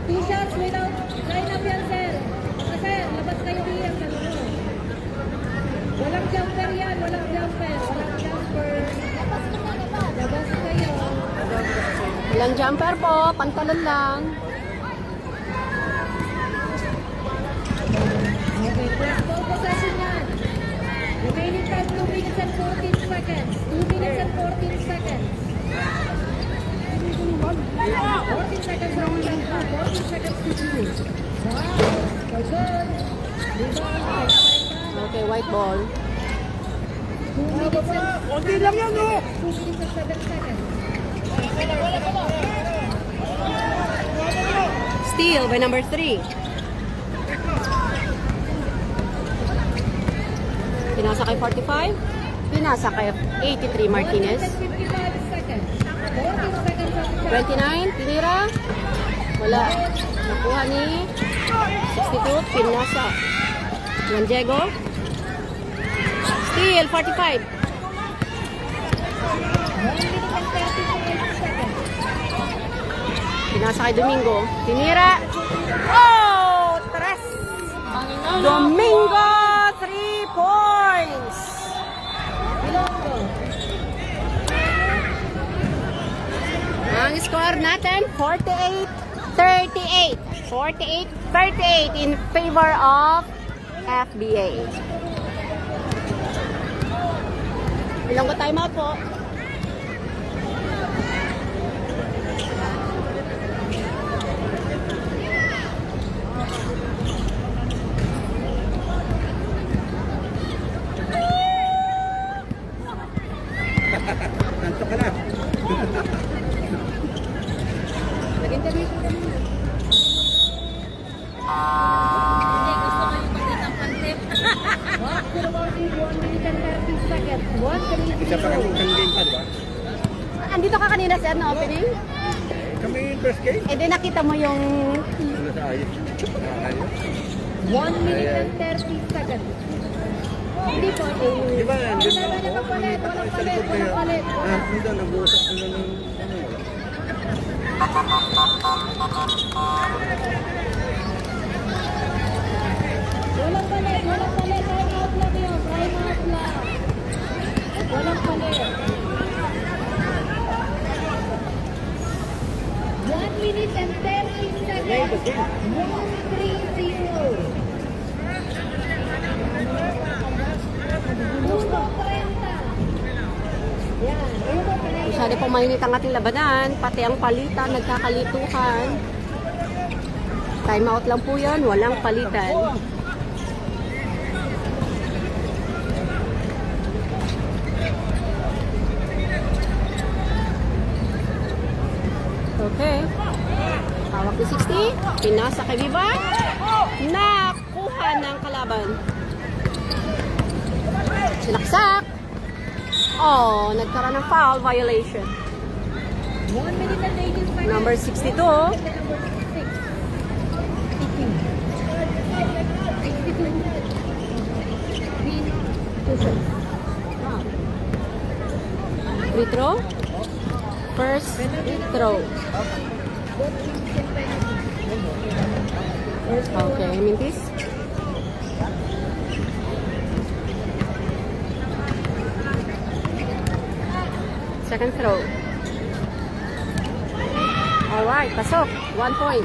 2 shots without line up yan, sir. Sir, labas kayo diyan sa loob. Walang jumper yan, walang jumper. Walang jumper. Labas kayo. Walang jumper po. Pantalon lang. Okay, first ball possession yan. Remaining time 2 minutes and 14 seconds. 2 minutes and 14 seconds. 14 seconds on the clock. 14 seconds to do. Wow, so good. Rebound. Okay, white ball. 2 minutes and Konti lang yan, no? 2 minutes and 7 seconds. Steal by number 3. Pinasa kay 45. Pinasa kay 83 Martinez. 55 seconds. 14 seconds on the clock. 29. Tinira. Wala. Nakuha ni 62. Pinasa. Juan Diego. Steal 45. 1 minute and 35 seconds. Pinasa kay Domingo. Tinira. Oh! 3. Domingo! 3 points! Ilonggo. Ang score natin, 48-38. 48-38 in favor of FBA. Ilonggo timeout po. Nantok ka na. Nag-interview ko kami. Hindi, gusto ko yung pakita ng panlip. Watch the recording, 1 minute and 30 seconds. 1 Isa pa kang game pa, di ba? Andito ka kanina sa ano, opening? Kami yung first game. Eh di nakita mo yung... Ano sa ayos? Ayos. 1 minute and 30 seconds. Hindi po. Di ba? Di ba? Wala na palit, walang palit, walang palit. Ah, hindi daw, nag-uusap sila ng ano. Walang palit, walang palit. Time out lang yun. Time out lang. Walang palit. 1 minute and 30 seconds. 1-3-0. 1-30. Yan. 1-30. Masyado pong mainit ang ating labanan, pati ang palitan, nagkakalituhan. Time out lang po yun, walang palitan. Okay. Hawak ni 60. Pinasa kay Viva. Nakuha ng kalaban. Sinaksak. Oh, nagkaroon ng foul violation. 1 minute and 18 seconds. Number 62. Number 6. 62. 3, 2, 6. Free throw. First throw. Okay, Mintis. Second throw. Alright, pasok. 1 point.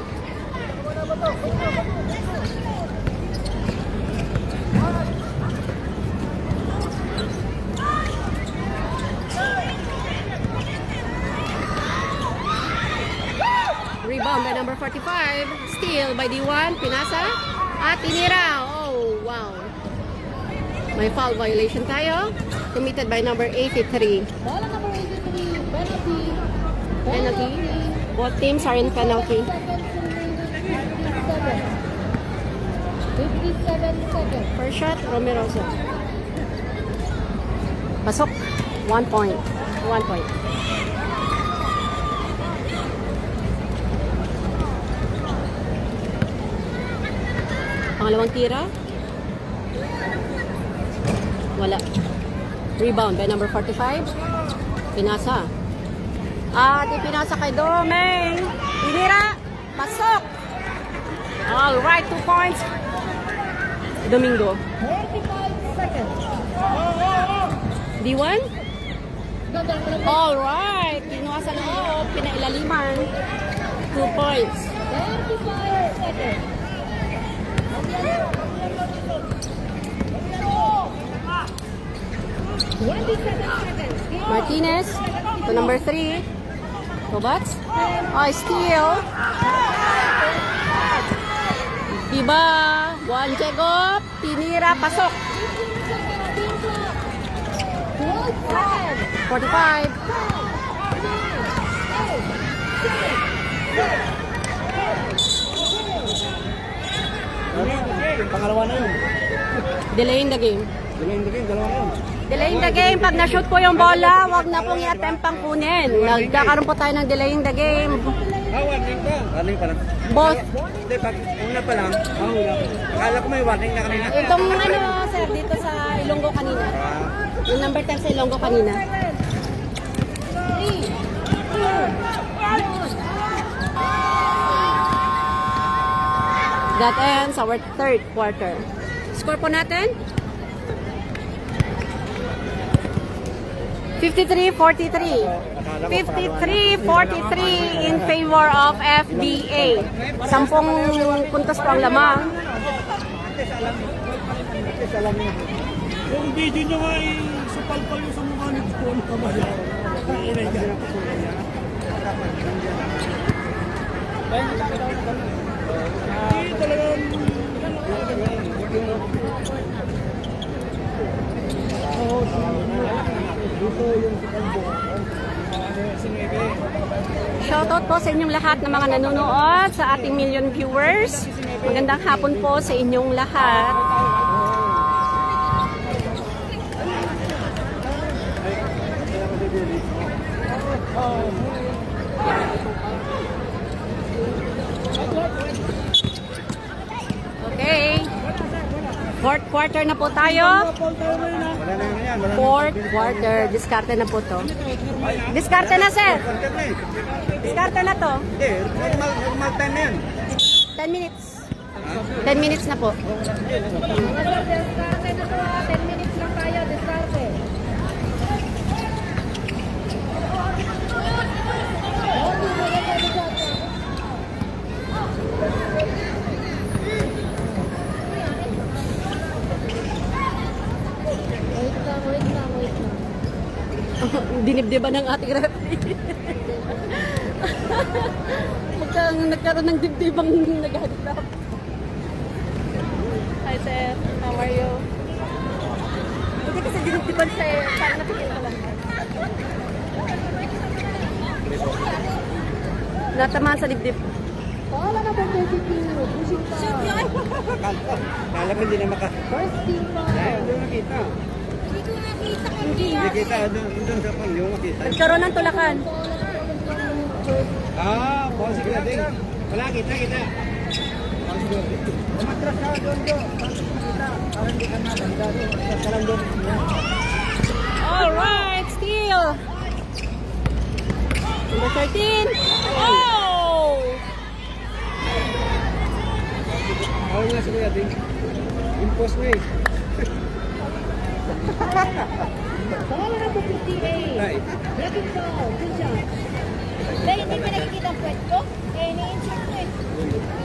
Rebound by number 45. Steal by D1. Pinasa. At tinira. Oh, wow. May foul violation tayo. Committed by number 83. Ball on number 83. Penalty. Penalty. Both teams are in penalty. 57 seconds. First shot, Romerosa. Pasok. 1 point. 1 point. Pangalawang tira. Wala. Rebound by number 45. Pinasa. At ipinasa kay Domeng. Tinira. Pasok. Alright, 2 points. Domingo. 35 seconds. D1. Ganda mo lang. Alright. Kinuha sa loob. Pinailaliman. 2 points. 35 seconds. Martinez to number 3. Tobats. Oh, steal. Diba? 1 Jacob. Tinira. Pasok. 45. Pangalawa na yun. Delaying the game. Dalawa na yun. Delaying the game. Pag na-shoot po yung bola, wag na pong i-attempt pang kunin. Nagkakaroon po tayo ng delaying the game. Warning pa. Warning pa lang. Both. Hindi, pag una pa lang, wala. Akala ko may warning na kanina. Itong ano, sir, dito sa Ilonggo kanina. Yung number 10 sa Ilonggo kanina. 3, 2, 1. That ends our third quarter. Score po natin? 53-43. 53-43 in favor of FBA. 10 puntos po ang lamang. Yung video nyo nga ay supal-pal yung sa mukha ni Paul. Shoutout po sa inyong lahat ng mga nanonood, sa ating million viewers. Magandang hapon po sa inyong lahat. Okay. Fourth quarter na po tayo. Wala na yun yan. Wala na. Fourth quarter. Diskarte na po to. Diskarte na, sir. Contact na eh. Diskarte na to. Hindi, normal time na yan. 10 minutes. 10 minutes na po. Diskarte na to ha. 10 minutes lang tayo. Diskarte. Wait lang. Dinibdiban ng ating referee. Nagkaroon ng dibdibang naghahanap. Hi, sir. How are you? Hindi kasi dinibdiban siya eh. Parang napikil ko lang. Natamaan sa dibdib. Paula number 32, pushing foul. Kala ko hindi na maka... First team foul. Doon nakita. Hindi ko nakita kundi Hindi kita, doon sa pang yung makita. Nagkaroon ng tulakan. Boss ka din. Wala, kita. Umatras ka doon. Parang hindi ka nabanda doon. Umatras ka lang doon. Alright, steal. Number 13. Oh! Ako nga si Kuya Ding. Impose mo eh. Paula number 58. Right. Second foul. Good job. Dahil hindi ko nakikita ang puwet ko. Eh, ni-insert ko eh.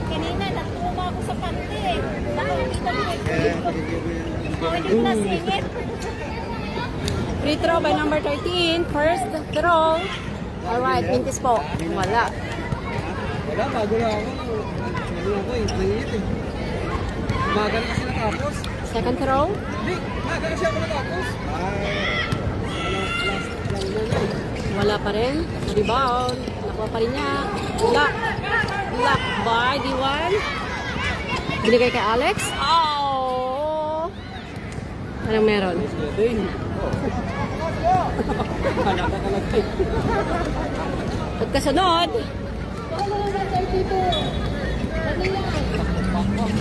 Kanina, natuma ako sa pante eh. Nakakita ko eh. Hindi ko nasingit. Free throw by number 13. First throw. Alright, mintis po. Wala. Wala, bago lang ako. Ano ako eh, nanginit eh. Umaga na kasi natapos. Second throw. Hindi, umaga na siya ako natapos. Wala pa rin. Rebound. Nakuha pa rin niya. Block. Block by D1. Binigay kay Alex. Oh! Anong meron? Ding. Hanap ka lang eh. At kasunod, Paula number 32. Ano yan? Second personal foul.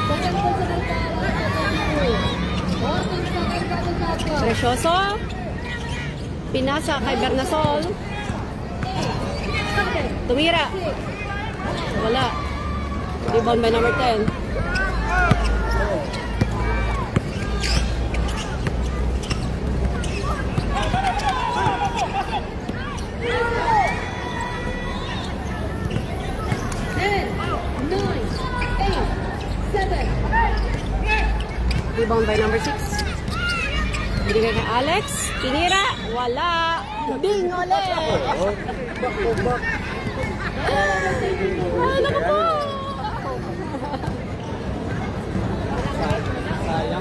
32. 14 seconds on the shot clock. Precioso. Pinasa kay Bernasol. Tumira. Wala. Rebound by number 10. Rebound by number 6. Binigay kay Alex. Tinira. Wala. Bing ulit. Ay, naku po.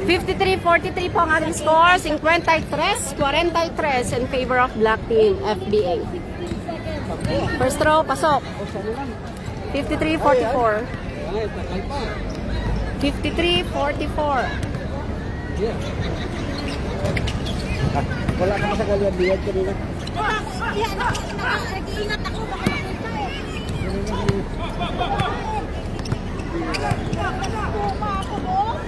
53-43 po ang ating score. 53-43 in favor of Black Team, FBA. First throw, pasok. 53-44. 53-44. Wala ka sa galiyad kanina. Nag-iingat ako, baka makita eh. Tuma ako mo.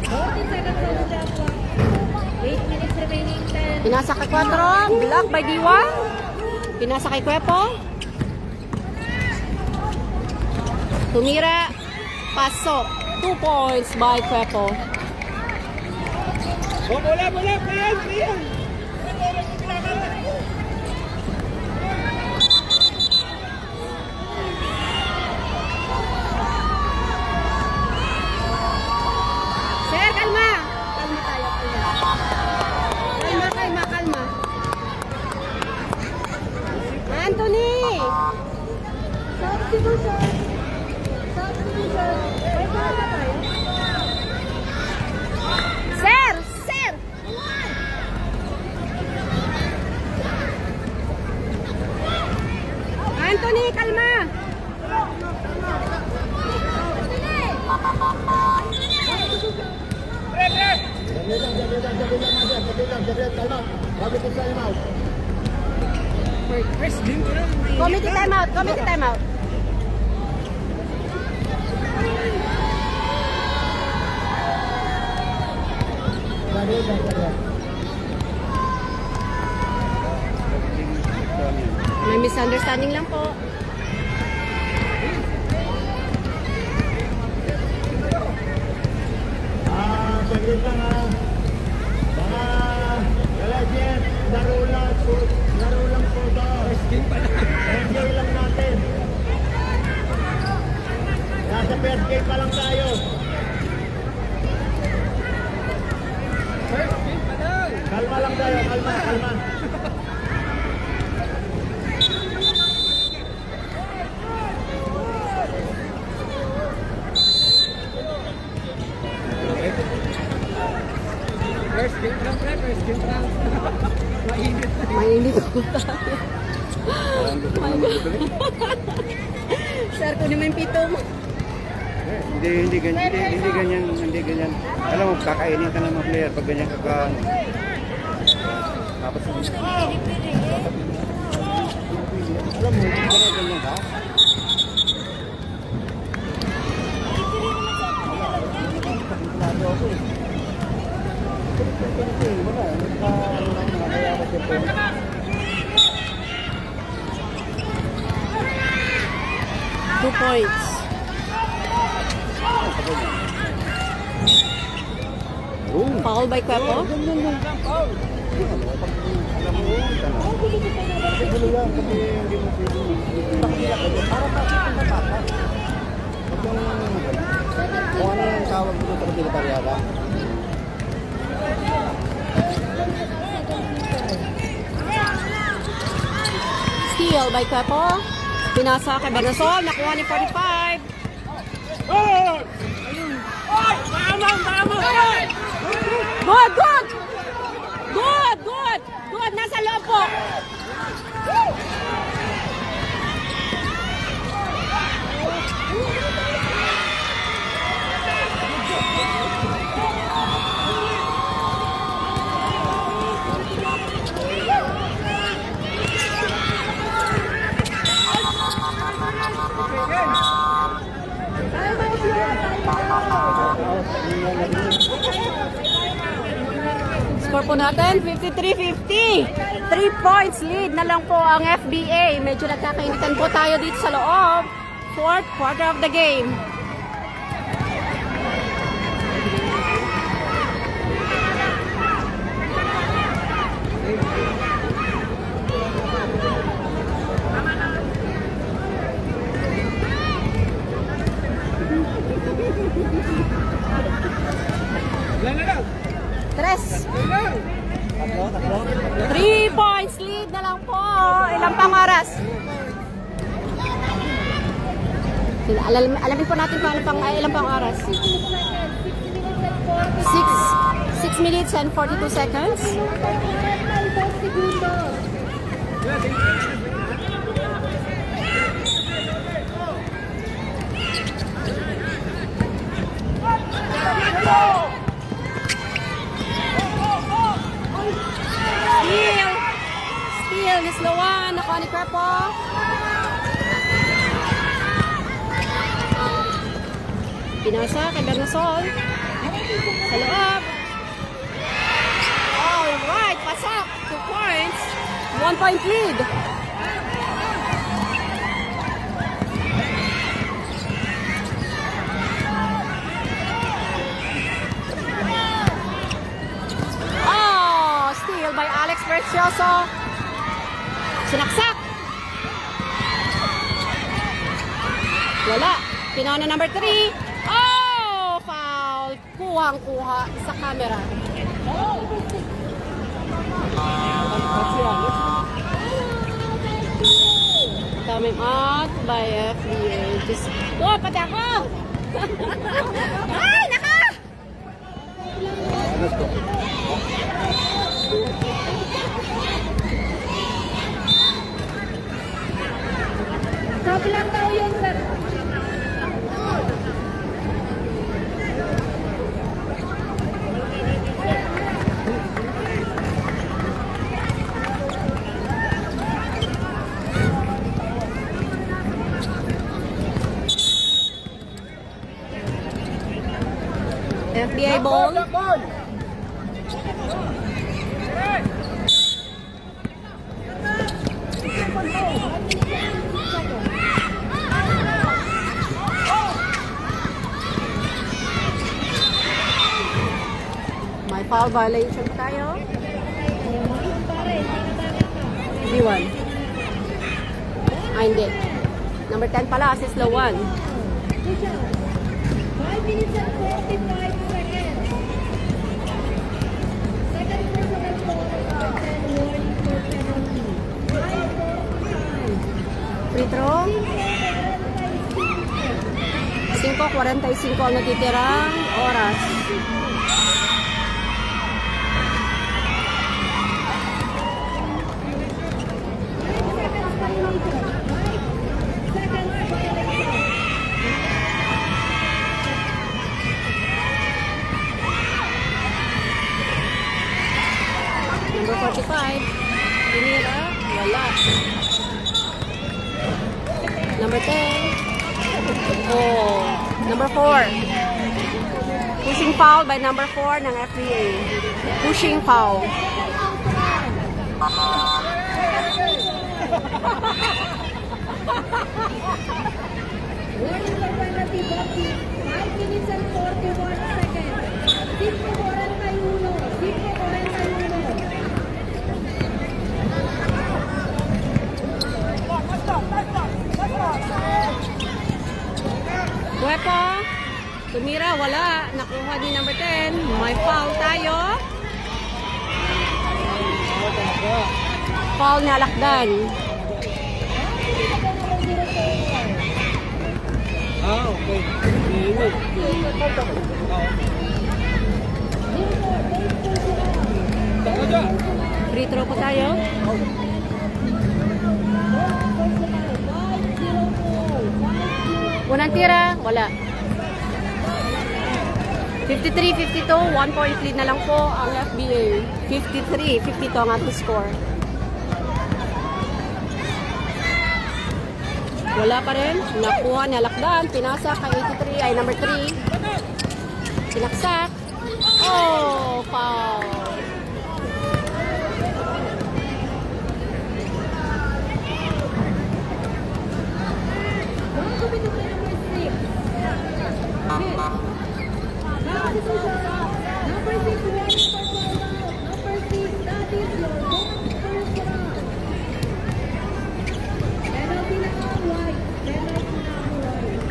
14 seconds on the shot clock. 8 minutes remaining. 10. Pinasa kay 4. Block by D1. Pinasa kay Kwepo. Tumira. Pasok. 2 points by Kwepo. Oh, bola, Brian. Sir, kalma. Kalma tayo, kalma. Anthony! Substitution. May bola na tayo. Sir! Anthony, kalma! Committee timeout. May misunderstanding lang po. Saglit lang ha. Mga galagyan, laro lang po to. Enjoy lang natin. Nasa first game pa lang tayo. Kalma lang tayo, kalma. First game lang. Mainit. Mainit po tayo. Parang gusto mo magbibili. Sir, kunin mo yung pito mo. Hindi ganyan. Alam mo, kakainin ka ng mga player pag ganyan ka. Tapos, alam mo, hindi ka na ganyan ka. Wala ako eh. Wala, kaya kasi po. 2 points. Foul by Cuepo. Kung ano yung tawag dito sa kapilitaryada? Steal by Cuepo. Pinasa kay Bernasol. Nakuha ni 45. Good! Nasa loob po. Score po natin, 53-50. 3 points lead na lang po ang FBA. Medyo nagkakainitan po tayo dito sa loob. 4th quarter of the game. Tres. 3 points lead na lang po. Ilang pang oras? Alamin po natin paano ilang pang oras. 6 minutes and 42 seconds. Steal ni Sloan. Nakuha ni Cuepo. Pinasa kay Bernasol. Sa loob. Alright, pasak. 2 points. 1 point lead. Steal by Alex Precioso. Sinaksak. Wala. Pinona number 3. Oh! Foul. Kuhang-kuha sa camera. Coming out by FBA. Just... Oh, pati ako! Ay, naka! Stop lang daw yun, sir. FBA ball. May foul violation pa tayo. B1. Hindi. Number 10 pala, assist low 1. 5 minutes and 45 seconds. Second personal foul, 10 warning for penalty. 5-4-5. Free throw. 5:45 ang natitirang oras. number 10. Oh, number 4. Pushing foul by number 4 ng FBA. Pushing foul. Warning for penalty, Bobby. 5 minutes and 41 seconds. 5:41. 5:41. Huepo. Tumira, wala. Nakuha ni number 10. May foul tayo. Foul na Lakdan. Ah, okay. Free throw po tayo. Unang tira, wala. 53-52, 1 point lead na lang po ang FBA. 53-52 ang ating score. Wala pa rin. Nakuha ni Lakdan. Pinasa kay 83 ay number 3. Sinaksak. Oh, foul. Bago binigay number 6. Number 6, warning for foul out. Number 6, that is your first round. Penalty na ang white. Penalty na ang white.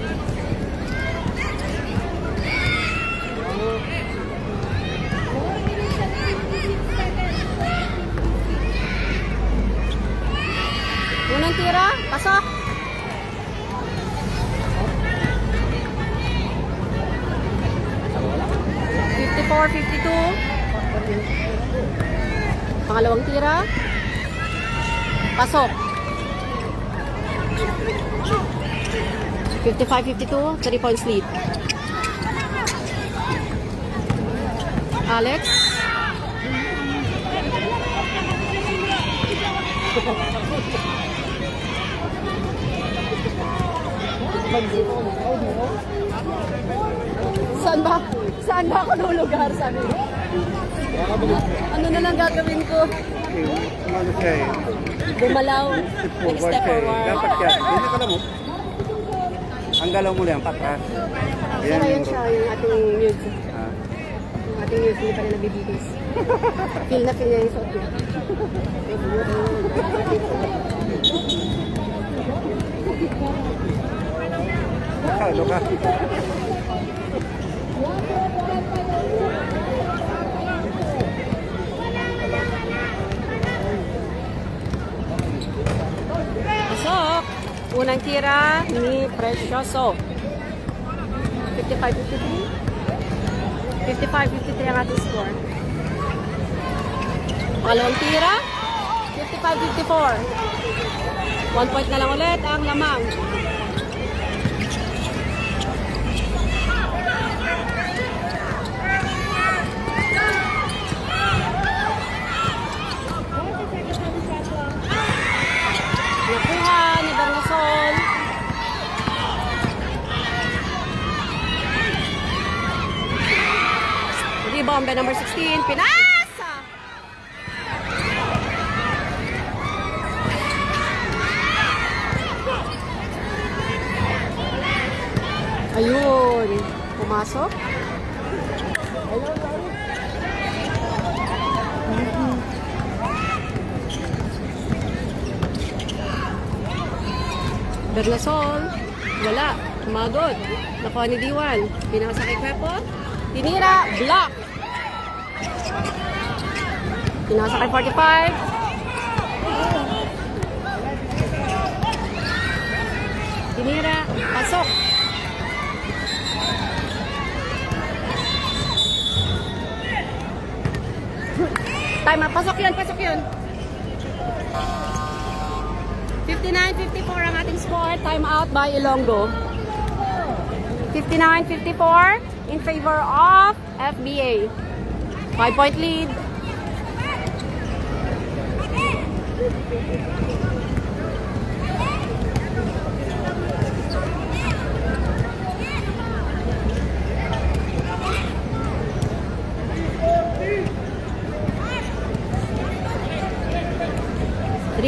4 minutes and 56 seconds. Unang tira, pasok. Pangalawang tira. Pasok. 55-52, 3 points lead. Alex. Saan ba ako lulugar, sabi mo? Ano na lang gagawin ko? Ano siya eh? Bumalaw. Like step forward. Dapat yan. Hindi ka mo. Ang galaw mo lang, patras. Sara yun siya, yung ating mute. Ah. Yung ating mute, hindi pa rin nabibigis. Feel na feel niya yung suot niya. Ano ka? Pasok. Unang tira ni Precioso. 55-53. 55-53 ang ating score. Pangalawang tira. 55-54. 1 point na lang ulit ang lamang. Nakuha ni Bernasol. Rebound by number 16. Pinasa! Ayun. Pumasok. Bernasol, wala. Tumagot. Nakuha ni Diwan. Pinasa kay Kwepo. Tinira, block. Pinasa kay 45. Tinira, pasok. Timer, pasok yun, pasok yun. 59-54 ang ating score. Time out by Ilonggo. 59-54 in favor of FBA. 5-point lead.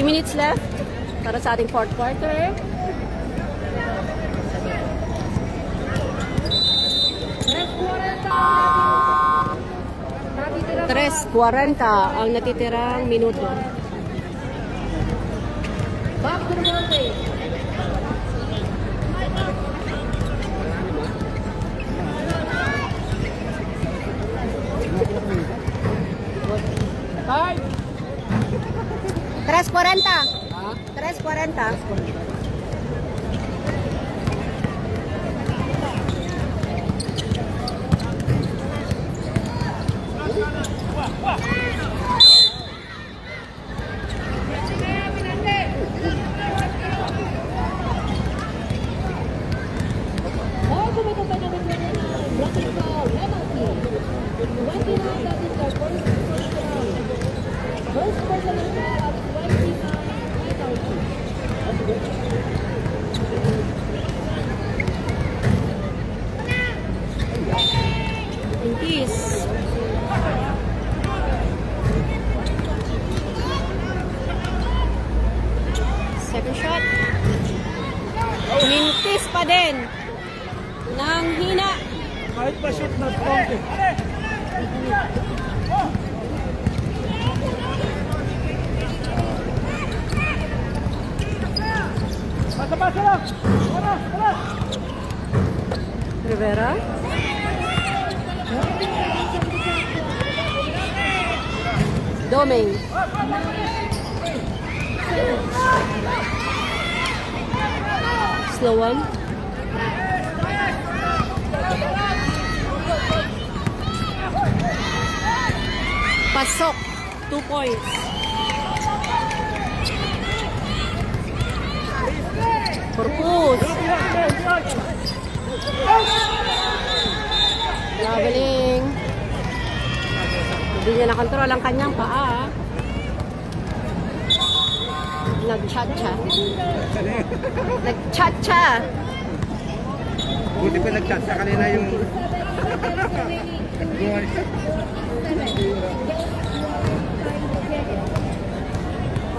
3 minutes left para sa ating fourth quarter. 3:40 ang natitirang minuto. Back to the volley. Bye! 3:40. 3:40. Ball tumitupad na ng blocking foul, penalty. 29, that is the first round. First personal foul at 29, penalty. Intis. Second shot. Mintis pa din. Nang hina. Kahit pa shoot na konti. Basa-basa lang. Wala. Rivera. Doming. Slow one. Pasok. 2 points. Purpose. Leveling. Hindi niya nakontrol ang kanyang paa. Nag-cha-cha. Nag-cha-cha. Buti pa nag-chat sa kanina yung...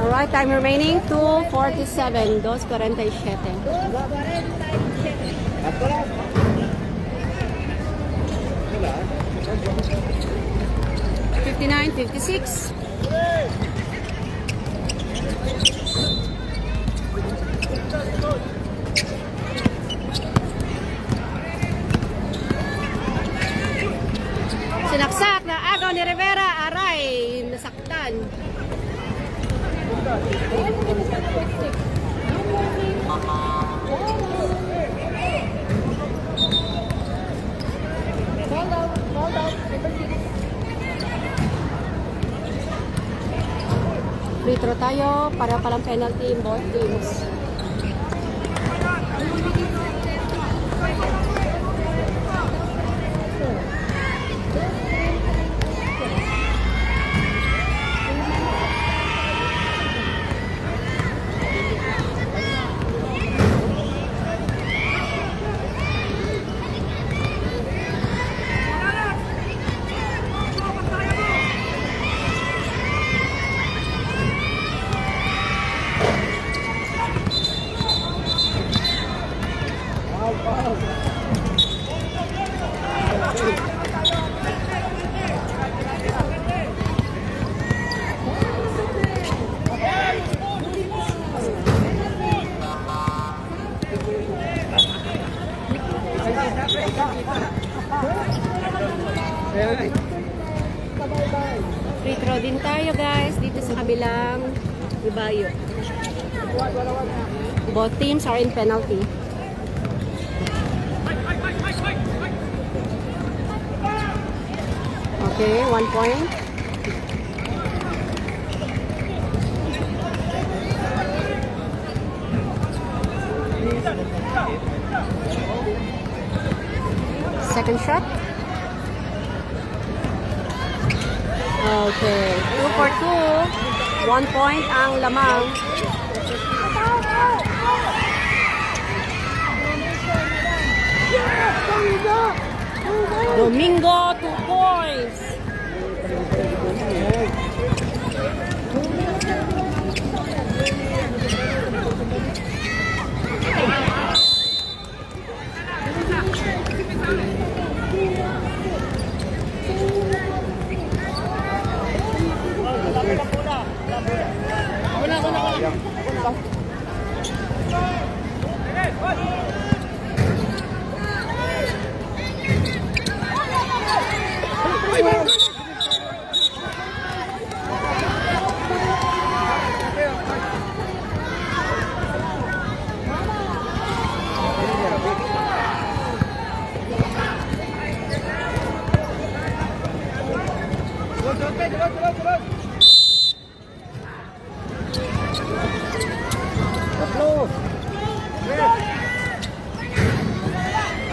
Alright, time remaining 2:47. 2:47. 59-56. Sinaksak na agaw ni Rivera. Aray, nasaktan. Ball out, number 6. Free throw tayo para palang penalty in both teams. Free throw din tayo guys dito sa kabilang ibayo. Both teams are in penalty. Okay, 1 point. Second shot. Okay, 2 for 2. 1 point ang lamang. Domingo, 2 points. lang. Tatlo.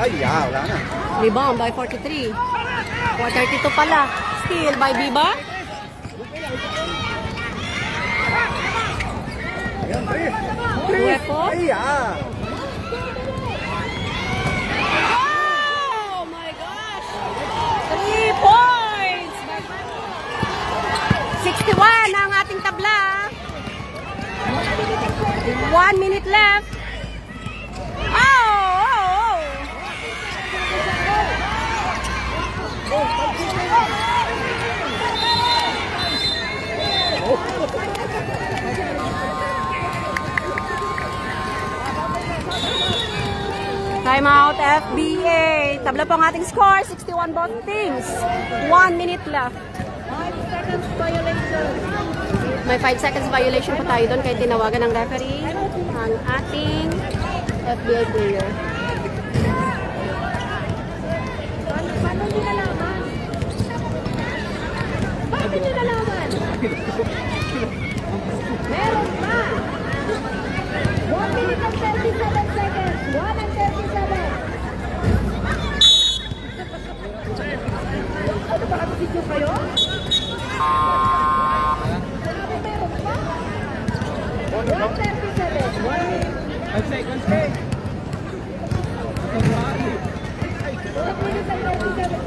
Ay, wala na. Rebound by 43. 4:32 pala. Steal by Biba. Ayan, Chris. Huepo. Ay, Oh my gosh! 3 points! 61 ang ating tabla. 1 minute left. Oh! Time out, FBA. Tabla po ang ating score, 61 both teams. 1 minute left. 5 seconds violation. May 5 seconds violation po tayo doon kaya tinawagan ng referee ang ating FBA player. Paano nyo nalaman? Bakit nyo nalaman? Meron pa! 1 minute and 37 seconds. 1 and 37. Ano ba? Video kayo? Grabe, meron pa? 1:37. 1 minute. 5 seconds, eh. 1 minute and 37.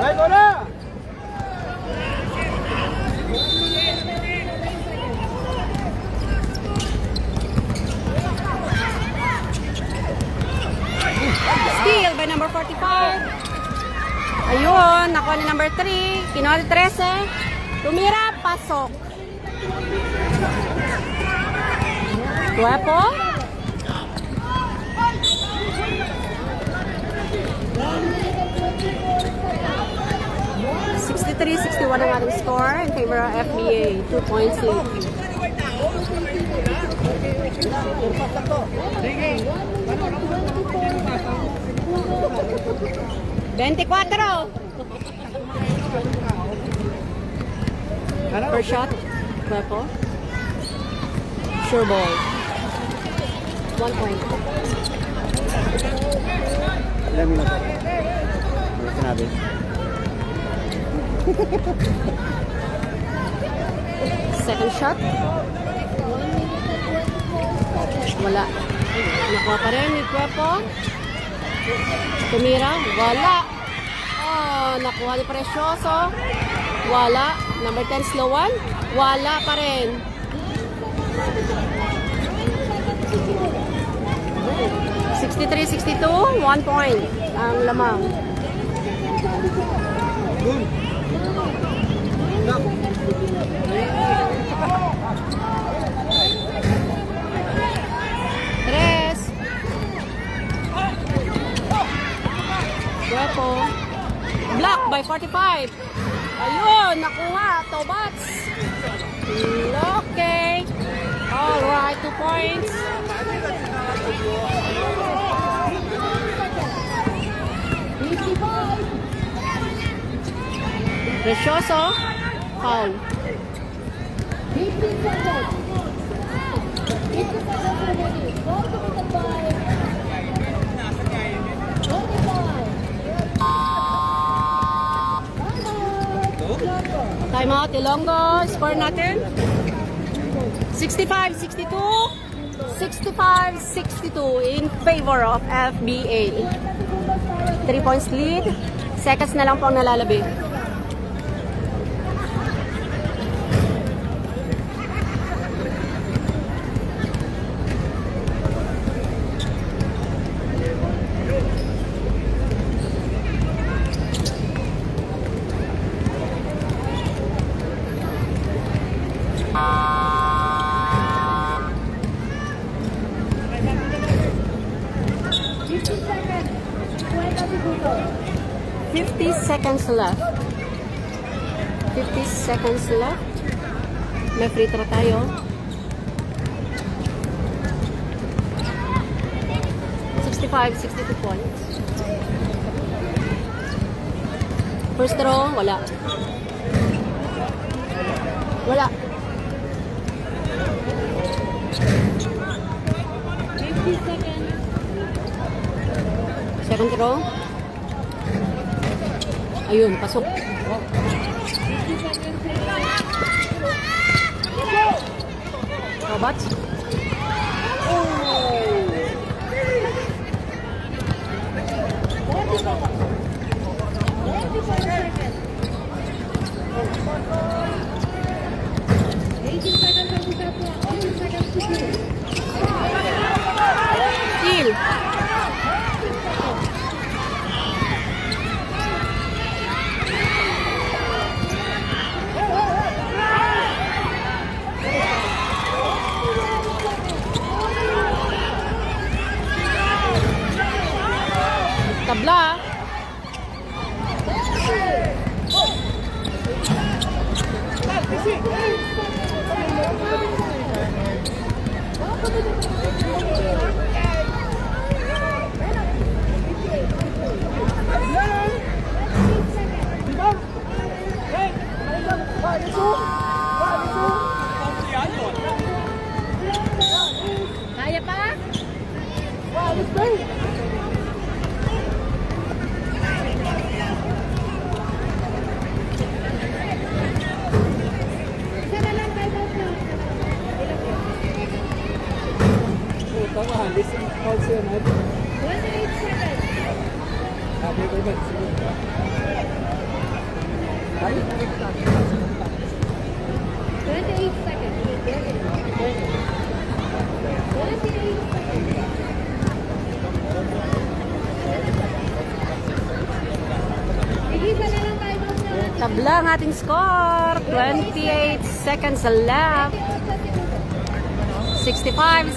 Ay, bola! Steal by number 45. Ayun, nakuha ni number 3. Kinuha ni 13. Tumira, pasok. Guwapo. 63-61 ang ating score in favor of FBA. 2 points lead. First shot. Guwapo. Sure ball. 1 point. Ilan minuto? Ano sinabi? Second shot. Wala. Nakuha pa rin ni Guwapo. Tumira. Wala. Oh, nakuha ni Precioso. Wala. Number 10, Slowan. Wala pa rin. 63-62. 1 point ang lamang. Tres. Guwapo. Block by 45. Ayun, nakuha. Tobats. Okay. Alright, 2 points. Precioso. Foul. 15 seconds. 15 seconds remaining. Ball committed by 25. Time out, Ilonggo. Score natin. 65-62. 65-62 in favor of FBA. 3 points lead. Seconds na lang po ang nalalabi. 50 seconds left. 50 seconds left. May free throw tayo. $65, 62 points. First throw, wala. Wala. 50 seconds. Second throw. Ayun, pasok. 50 seconds. Robots. Steal. Tabla. Kaya pa? Tabla ang ating score. 28 seconds left. 65.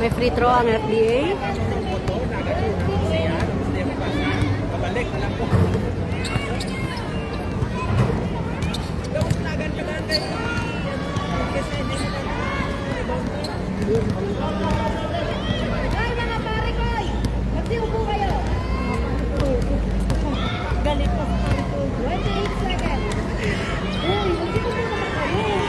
May free throw ang FDA. Ay, mga pare ko! Magsiupo kayo! Galit pa sa pare ko. 28 seconds. Uy, magsiupo naman kayo.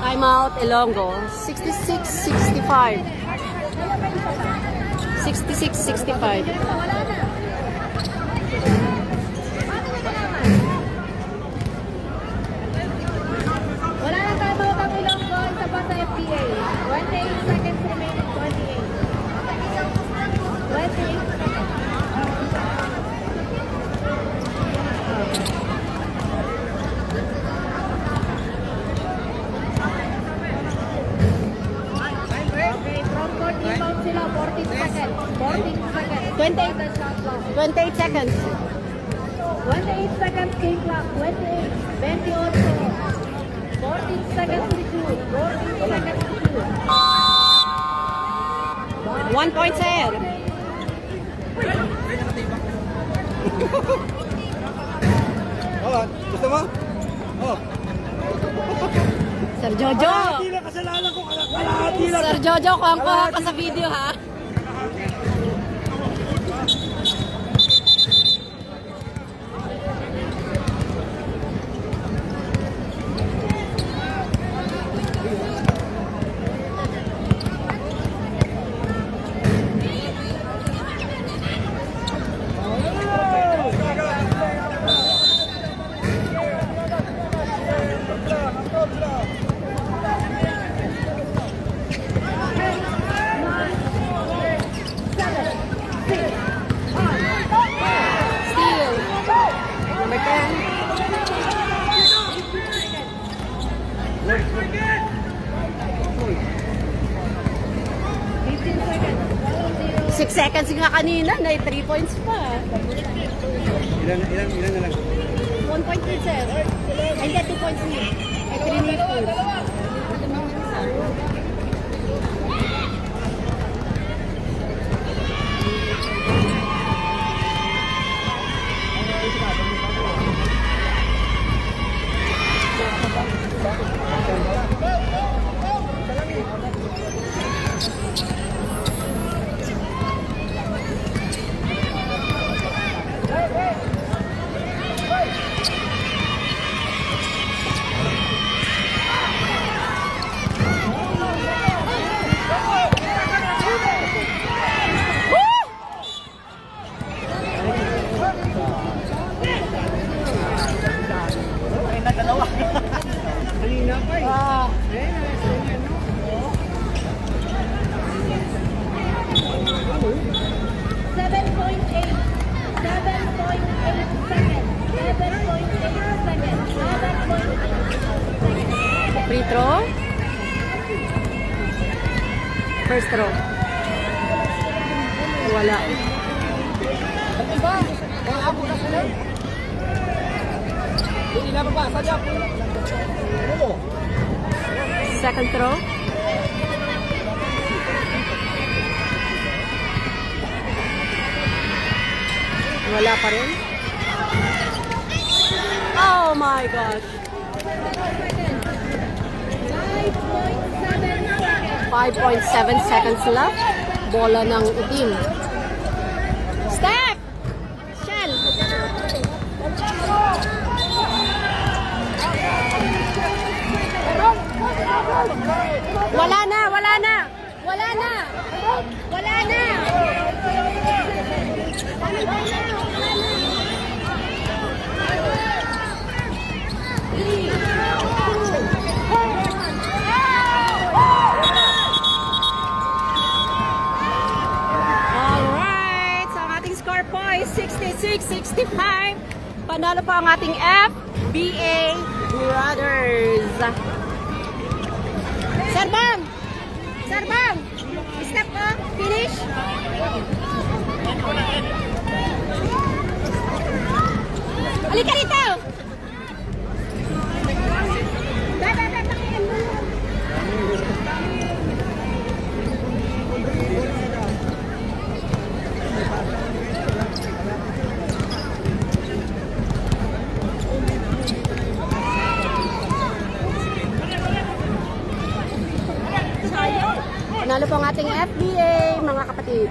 Time out, Ilonggo. 66-65. 66-65. Wala na tayo mga kabilang goal sa pa sa FPA. 28 seconds remaining. 28 seconds. 28 seconds. 28 seconds game clock. 28. 28. 14 seconds to shoot. 14 seconds to shoot. 1 point, sir. Oh, gusto mo? Oh. Sir Jojo. Hindi na kasalanan ko. Kalahati lang. Sir Jojo, kuha ka sa video, ha? 6 seconds nga kanina, na 3 points pa. Ilan na lang? 1 point lead, sir. Ay, hindi, 2 points lead. Ay, 3 lead points. Free throw. First throw. Wala. Second throw. Wala pa rin. Oh my gosh. 5.7 seconds left. Bola ng itim. Step! Shell! Wala na! Wala na! Wala na! Wala na! Alright! So ang ating score po ay 66-65. Panalo po ang ating FBA Brothers. Sir Bang! Sir Bang! Step po! Finish! Halika rito! Panalo po ang ating FBA, mga kapatid.